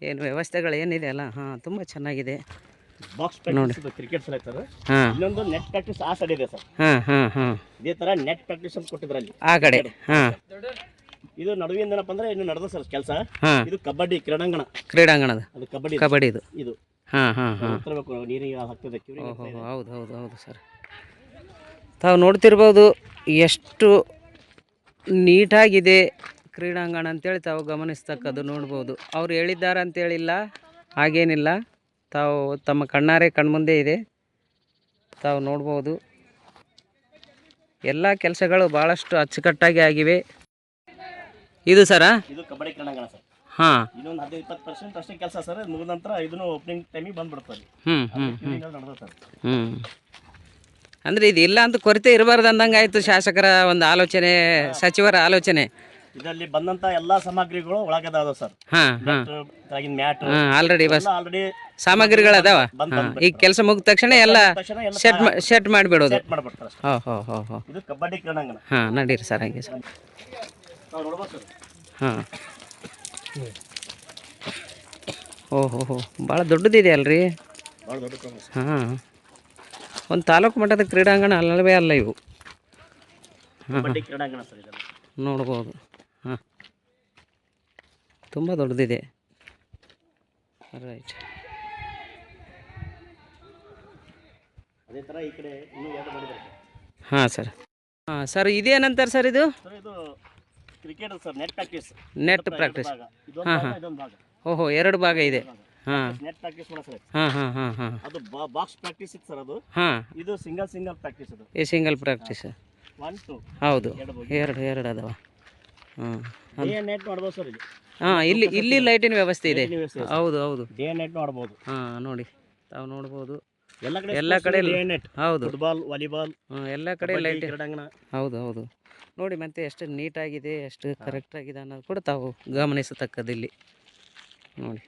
ಏನು ವ್ಯವಸ್ಥೆಗಳು ಏನಿದೆ ಅಲ್ಲ. ಹಾಂ, ತುಂಬ ಚೆನ್ನಾಗಿದೆ. Box practice cricket selector. ಹಾಂ. ಇನ್ನೊಂದು ನೆಟ್ ಪ್ರಾಕ್ಟೀಸ್ ಆ ಸೈಡ್ ಇದೆ ಸರ್. ಹಾಂ. ಇದೇ ತರ ನೆಟ್ ಪ್ರಾಕ್ಟೀಸ್ ಅಂತ ಕೊಟ್ಟಿದ್ರು ಅಲ್ಲಿ ಆ ಕಡೆ. ಹಾಂ. ಇದು ನಡುವಿಂದ ಏನಪ್ಪ ಅಂದ್ರೆ ಇನ್ನು ನಡೆದ ಸರ್ ಕೆಲಸ. ಹಾಂ. ಇದು ಕಬಡ್ಡಿ ಕ್ರೀಡಾಂಗಣ. ಅದು ಕಬಡ್ಡಿದು. ಇದು. ಹಾಂ. ನೀರಿಗೆ ಹಾಕ್ತದೆ. ಹೌದು ಸರ್. ತಾವು ನೋಡ್ತಿರ್ಬೋದು ಎಷ್ಟು ನೀಟಾಗಿದೆ ಕ್ರೀಡಾಂಗಣ ಅಂತೇಳಿ ತಾವು ಗಮನಿಸ್ತಕ್ಕದ್ದು ನೋಡ್ಬೋದು. ಅವ್ರು ಹೇಳಿದ್ದಾರೆ ಅಂತೇಳಿಲ್ಲ, ಹಾಗೇನಿಲ್ಲ. ತಾವು ತಮ್ಮ ಕಣ್ಣಾರೆ ಕಣ್ಮುಂದೆ ಇದೆ, ತಾವು ನೋಡ್ಬೋದು. ಎಲ್ಲ ಕೆಲಸಗಳು ಭಾಳಷ್ಟು ಅಚ್ಚುಕಟ್ಟಾಗಿ ಆಗಿವೆ. ಇದು ಸರ? ಇದು ಕಬಡ್ಡಿ ಕ್ರೀಡಾಂಗಣ ಸರ್. ಹಾಂ. ಇನ್ನೊಂದು 15-20% ಅಷ್ಟೇ ಕೆಲಸ ಸರ್. ಮುಗಿದ ನಂತರ ಇದನ್ನು ಓಪನಿಂಗ್ ಟೈಮಿಗೆ ಬಂದ್ಬಿಡ್ತಾರೆ. ಅಂದರೆ ಇದು ಇಲ್ಲ ಅಂತ ಕೊರತೆ ಇರಬಾರ್ದು ಅಂದಂಗೆ ಆಯಿತು ಶಾಸಕರ ಒಂದು ಆಲೋಚನೆ, ಸಚಿವರ ಆಲೋಚನೆ. ಇದರಲ್ಲಿ ಬಂದಂತ ಎಲ್ಲಾ ಸಾಮಗ್ರಿಗಳು ಒಳಗದಾವ ಸರ್. ಹಾಂ. ಮ್ಯಾಟ್ ಆಲ್ರೆಡಿ ಆಲ್ರೆಡಿ ಸಾಮಗ್ರಿಗಳು ಅದಾವ. ಈಗ ಕೆಲಸ ಮುಗಿದ ತಕ್ಷಣ ಎಲ್ಲ ಸೆಟ್ ಮಾಡಿಬಿಡೋದು. ಹೋ. ಇದು ಕಬಡ್ಡಿ ಕ್ರೀಡಾಂಗಣ. ಹಾಂ, ನಡೀರಿ ಸರ್ ಹಂಗೆ ಸರ್. ಹಾಂ. ಓಹೋ ಭಾಳ ದೊಡ್ಡದಿದೆ ಅಲ್ರಿ. ಭಾಳ ದೊಡ್ಡ ಪ್ರಮಾಣ ಸರ್. ಹಾಂ, ಒಂದು ತಾಲೂಕು ಮಟ್ಟದ ಕ್ರೀಡಾಂಗಣ ಅಲ್ಲವೇ ಅಲ್ಲ ಇವು. ಕಬಡ್ಡಿ ಕ್ರೀಡಾಂಗಣ ಸರ್ ಇದೆಲ್ಲ. ನೋಡ್ಬೋದು. ಹಾಂ, ತುಂಬ ದೊಡ್ಡದಿದೆ. ರೈಟ್. ಅದೇ ಥರ ಈ ಕಡೆ ಇನ್ನೂ ಎರಡು ಮಾಡಿದ್ದಾರೆ ಹಾಂ ಸರ್. ಹಾಂ ಸರ್, ಇದೇನಂತಾರೆ ಸರ್ ಇದು? ಸರ್. ಇದು cricket sir, net practice. Net practice. ಇದೊಂದು ಹಾಂ ಭಾಗ, ಹಾಂ. ಇದೊಂದು ಭಾಗ. ಓಹೋ, 2 ಭಾಗ ಇದೆ. ಹಾಂ ನೆಟ್ ಪ್ರಾಕ್ಟೀಸ್ ಮಾಡೋ ಸರ್. ಹಾಂ ಹಾಂ ಹಾಂ ಹಾಂ ಅದು ಬಾಕ್ಸ್ ಪ್ರಾಕ್ಟೀಸ್ ಇತ್ತು ಸರ್ ಅದು. ಹಾಂ, ಇದು ಸಿಂಗಲ್ ಪ್ರಾಕ್ಟೀಸ್ ಅದು. ಈ ಸಿಂಗಲ್ ಪ್ರಾಕ್ಟೀಸ್. 1 2 ಹೌದು, ಎರಡು ಎರಡು ಅದಾವ. ಹಾಂ ಡೇ ಆ್ಯಂಡ್ ನೈಟ್ ಮಾಡ್ಬೋದು ಸರ್ ಇದು. ಹಾಂ, ಇಲ್ಲಿ ಲೈಟಿನ ವ್ಯವಸ್ಥೆ ಇದೆ. ಲೈಟಿನ ವ್ಯವಸ್ಥೆ ಇದೆ. ಹೌದು. ಡೇ ಆ್ಯಂಡ್ ನೈಟ್ ಮಾಡ್ಬೋದು. ಹಾಂ, ನೋಡಿ ತಾವು ನೋಡ್ಬೋದು. ಎಲ್ಲ ಕಡೆ ಡೇ ಆ್ಯಂಡ್ ನೈಟ್. ಹೌದು, ಫುಟ್ಬಾಲ್, ವಾಲಿಬಾಲ್, ಎಲ್ಲ ಕಡೆ ಲೈಟ್. ಕ್ರೀಡಾಂಗಣ. ಹೌದು ನೋಡಿ, ಮತ್ತೆ ಎಷ್ಟು ನೀಟಾಗಿದೆ, ಎಷ್ಟು ಕರೆಕ್ಟಾಗಿದೆ ಅನ್ನೋದು ಕೂಡ ತಾವು ಗಮನಿಸತಕ್ಕದ್ದು ಇಲ್ಲಿ ನೋಡಿ.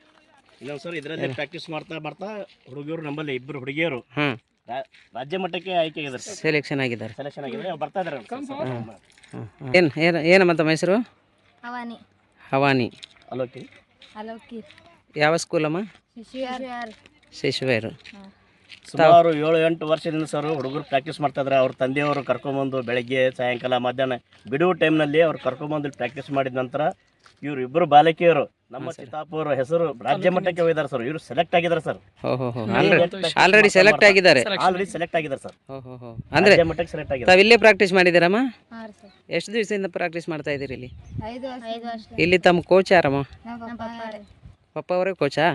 ಇನ್ನೊಂದು ಸರ್, ಇದರಲ್ಲಿ ಪ್ರಾಕ್ಟೀಸ್ ಮಾಡ್ತಾ ಹುಡುಗಿಯರು, ನಮ್ಮಲ್ಲಿ 2 ಹುಡುಗಿಯರು ಹಾಂ, ರಾಜ್ಯ ಮಟ್ಟಕ್ಕೆ ಆಯ್ಕೆ ಆಗಿದ್ದಾರೆ ಸರ್. ಸೆಲೆಕ್ಷನ್ ಆಗಿದ್ದಾರೆ. ಸೆಲೆಕ್ಷನ್ ಆಗಿದ್ದಾರೆ, ಅವ್ರು ಬರ್ತಾ ಇದ್ದಾರೆ. ಏನಮ್ಮ ತಮ್ಮ ಹೆಸರು? ಅವನಿ ಹವಾನಿ. ಅಲೋಕಿ. ಅಲೋಕಿ ಯಾವ ಸ್ಕೂಲಮ್ಮ? ಶಿಶುವೇರು. ಸುಮಾರು 7-8 ವರ್ಷದಿಂದ ಸರ್ ಹುಡುಗರು ಪ್ರಾಕ್ಟೀಸ್ ಮಾಡ್ತಾ ಇದ್ದಾರೆ. ಅವ್ರ ತಂದೆಯವರು ಕರ್ಕೊಂಬಂದು ಬೆಳಗ್ಗೆ, ಸಾಯಂಕಾಲ, ಮಧ್ಯಾಹ್ನ ಬಿಡುವು ಟೈಮ್ನಲ್ಲಿ ಅವ್ರು ಕರ್ಕೊಂಬಂದು ಪ್ರಾಕ್ಟೀಸ್ ಮಾಡಿದ ನಂತರ ಇವರು 2 ಬಾಲಕಿಯರು ನಮ್ಮ ಚಿತ್ತಾಪುರ ಹೆಸರು ರಾಜ್ಯ ಮಟ್ಟಕ್ಕೆ ಹೋಗಿದ್ದಾರೆ ಸರ್. ಇವರು ಸೆಲೆಕ್ಟ್ ಆಗಿದ್ದಾರೆ ಸರ್. ಆಲ್ರೆಡಿ ಸೆಲೆಕ್ಟ್ ಆಗಿದ್ದಾರೆ. ಸರ್. ಅಂದ್ರೆ ರಾಜ್ಯ ಮಟ್ಟಕ್ಕೆ ಸೆಲೆಕ್ಟ್ ಆಗಿದ್ದಾರೆ. ತಾವಿಲ್ಲೇ ಪ್ರಾಕ್ಟೀಸ್ ಮಾಡಿದ್ದೀರಮ್ಮ? ಎಷ್ಟು ದಿವಸದಿಂದ ಪ್ರಾಕ್ಟೀಸ್ ಮಾಡ್ತಾ ಇದ್ದೀರಿ ಇಲ್ಲಿ? 5 ವರ್ಷ. ಇಲ್ಲಿ ತಮ್ಮ ಕೋಚ್ ಯಾರಮ್ಮ? ಪಪ್ಪ ಅವರೇ ಕೋಚಾ?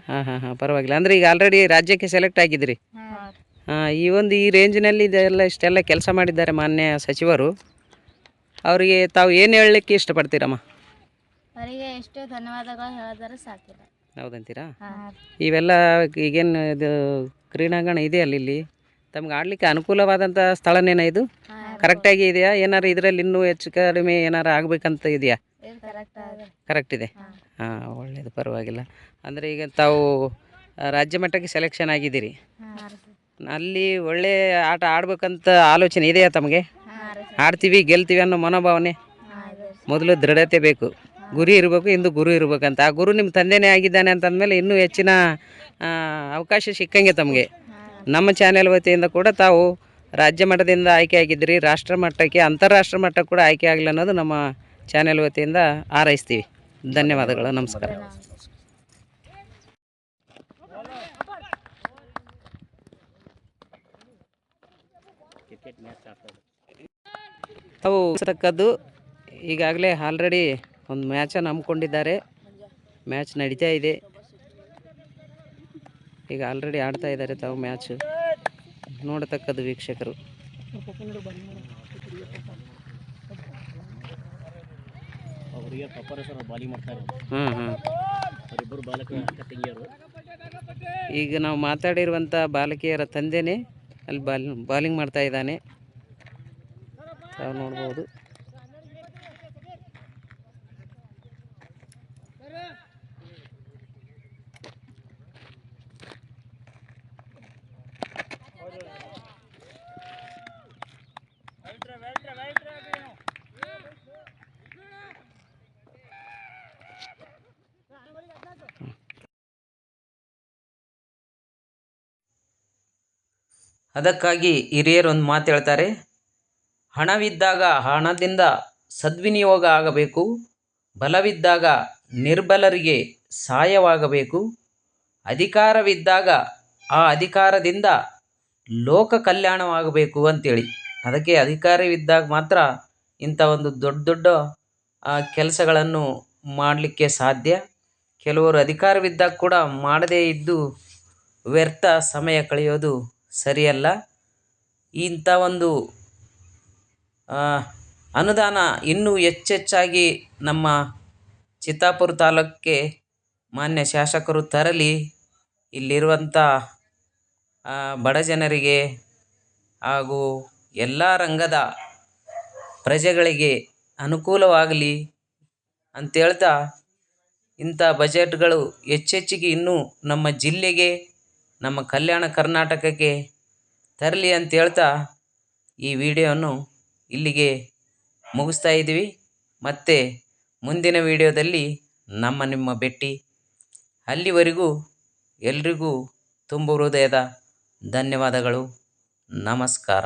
ಹಾಂ, ಪರವಾಗಿಲ್ಲ. ಅಂದರೆ ಈಗ ಆಲ್ರೆಡಿ ರಾಜ್ಯಕ್ಕೆ ಸೆಲೆಕ್ಟ್ ಆಗಿದ್ರಿ. ಹಾಂ, ಈ ರೇಂಜಿನಲ್ಲಿ ಇಷ್ಟೆಲ್ಲ ಕೆಲಸ ಮಾಡಿದ್ದಾರೆ ಮಾನ್ಯ ಸಚಿವರು. ಅವರಿಗೆ ತಾವು ಏನು ಹೇಳಲಿಕ್ಕೆ ಇಷ್ಟಪಡ್ತೀರಮ್ಮ? ಅವರಿಗೆ ಎಷ್ಟು ಧನ್ಯವಾದಗಳು ಹೇಳಿದರೆ ಸಾಕಿಲ್ಲ. ಹೌದಂತೀರಾ? ಇವೆಲ್ಲ ಈಗೇನು ಇದು ಕ್ರೀಡಾಂಗಣ ಇದೆ ಇಲ್ಲಿ ತಮ್ಗೆ ಆಡಲಿಕ್ಕೆ ಅನುಕೂಲವಾದಂಥ ಸ್ಥಳನೇನ ಇದು? ಕರೆಕ್ಟಾಗಿ ಇದೆಯಾ? ಏನಾರು ಇದರಲ್ಲಿ ಇನ್ನೂ ಹೆಚ್ಚು ಕಡಿಮೆ ಏನಾರು ಆಗಬೇಕಂತ ಇದೆಯಾ? ಕರೆಕ್ಟ್ ಇದೆ. ಹಾಂ, ಒಳ್ಳೆಯದು, ಪರವಾಗಿಲ್ಲ. ಅಂದರೆ ಈಗ ತಾವು ರಾಜ್ಯ ಮಟ್ಟಕ್ಕೆ ಸೆಲೆಕ್ಷನ್ ಆಗಿದ್ದೀರಿ. ಅಲ್ಲಿ ಒಳ್ಳೆ ಆಟ ಆಡ್ಬೇಕಂತ ಆಲೋಚನೆ ಇದೆಯಾ ತಮಗೆ? ಆಡ್ತೀವಿ, ಗೆಲ್ತೀವಿ ಅನ್ನೋ ಮನೋಭಾವನೆ. ಮೊದಲು ದೃಢತೆ ಬೇಕು, ಗುರಿ ಇರಬೇಕು, ಇಂದು ಗುರು ಇರಬೇಕಂತ. ಆ ಗುರು ನಿಮ್ಮ ತಂದೆನೇ ಆಗಿದ್ದಾನೆ ಅಂತಂದಮೇಲೆ ಇನ್ನೂ ಹೆಚ್ಚಿನ ಅವಕಾಶ ಸಿಕ್ಕಂಗೆ ತಮಗೆ. ನಮ್ಮ ಚಾನೆಲ್ ವತಿಯಿಂದ ಕೂಡ ತಾವು ರಾಜ್ಯ ಮಟ್ಟದಿಂದ ಆಯ್ಕೆ ಆಗಿದ್ದೀರಿ, ರಾಷ್ಟ್ರ ಮಟ್ಟಕ್ಕೆ, ಅಂತಾರಾಷ್ಟ್ರ ಮಟ್ಟಕ್ಕೆ ಕೂಡ ಆಯ್ಕೆ ಆಗಲಿ ಅನ್ನೋದು ನಮ್ಮ ಚಾನೆಲ್ ವತಿಯಿಂದ ಹಾರೈಸ್ತೀವಿ. ಧನ್ಯವಾದಗಳು, ನಮಸ್ಕಾರ. ತಾವು ತಕ್ಕದ್ದು ಈಗಾಗಲೇ ಆಲ್ರೆಡಿ ಒಂದು ಮ್ಯಾಚನ್ನು ಹಮ್ಮಿಕೊಂಡಿದ್ದಾರೆ. ಮ್ಯಾಚ್ ನಡೀತಾ ಇದೆ. ಈಗ ಆಲ್ರೆಡಿ ಆಡ್ತಾ ಇದ್ದಾರೆ ತಾವು ಮ್ಯಾಚ್ ನೋಡತಕ್ಕದ್ದು ವೀಕ್ಷಕರು. ಅವರಿಗೆ ಪಪ್ಪರ ಸರ್ ಬಾಲಿಂಗ್ ಮಾಡ್ತಾರೆ. ಹಾಂ, ಅವರಿಬ್ಬರು ಬಾಲಕರು ಅಕ್ಕ ತಂಗಿಯರು. ಈಗ ನಾವು ಮಾತಾಡಿರುವಂಥ ಬಾಲಕಿಯರ ತಂದೆನೇ ಅಲ್ಲಿ ಬಾಲಿಂಗ್ ಮಾಡ್ತಾ ಇದ್ದಾನೆ, ತಾವು ನೋಡ್ಬೋದು. ಅದಕ್ಕಾಗಿ ಹಿರಿಯರು ಒಂದು ಮಾತು ಹೇಳ್ತಾರೆ, ಹಣವಿದ್ದಾಗ ಹಣದಿಂದ ಸದ್ವಿನಿಯೋಗ ಆಗಬೇಕು, ಬಲವಿದ್ದಾಗ ನಿರ್ಬಲರಿಗೆ ಸಹಾಯವಾಗಬೇಕು, ಅಧಿಕಾರವಿದ್ದಾಗ ಆ ಅಧಿಕಾರದಿಂದ ಲೋಕ ಕಲ್ಯಾಣವಾಗಬೇಕು ಅಂತೇಳಿ. ಅದಕ್ಕೆ ಅಧಿಕಾರವಿದ್ದಾಗ ಮಾತ್ರ ಇಂಥ ಒಂದು ದೊಡ್ಡ ದೊಡ್ಡ ಕೆಲಸಗಳನ್ನು ಮಾಡಲಿಕ್ಕೆ ಸಾಧ್ಯ. ಕೆಲವರು ಅಧಿಕಾರವಿದ್ದಾಗ ಕೂಡ ಮಾಡದೇ ಇದ್ದು ವ್ಯರ್ಥ ಸಮಯ ಕಳೆಯೋದು ಸರಿಯಲ್ಲ. ಇಂಥ ಒಂದು ಅನುದಾನ ಇನ್ನೂ ಹೆಚ್ಚೆಚ್ಚಾಗಿ ನಮ್ಮ ಚಿತ್ತಾಪುರ ತಾಲೂಕಿಗೆ ಮಾನ್ಯ ಶಾಸಕರು ತರಲಿ. ಇಲ್ಲಿರುವಂಥ ಬಡ ಜನರಿಗೆ ಹಾಗೂ ಎಲ್ಲ ರಂಗದ ಪ್ರಜೆಗಳಿಗೆ ಅನುಕೂಲವಾಗಲಿ ಅಂತೇಳ್ತಾ ಇಂಥ ಬಜೆಟ್ಗಳು ಹೆಚ್ಚೆಚ್ಚಿಗೆ ಇನ್ನೂ ನಮ್ಮ ಜಿಲ್ಲೆಗೆ, ನಮ್ಮ ಕಲ್ಯಾಣ ಕರ್ನಾಟಕಕ್ಕೆ ತರಲಿ ಅಂತೇಳ್ತಾ ಈ ವಿಡಿಯೋವನ್ನು ಇಲ್ಲಿಗೆ ಮುಗಿಸ್ತಾ ಇದ್ದೀವಿ. ಮತ್ತು ಮುಂದಿನ ವಿಡಿಯೋದಲ್ಲಿ ನಿಮ್ಮ ಭೇಟಿ. ಅಲ್ಲಿವರೆಗೂ ಎಲ್ರಿಗೂ ತುಂಬ ಹೃದಯದ ಧನ್ಯವಾದಗಳು. ನಮಸ್ಕಾರ.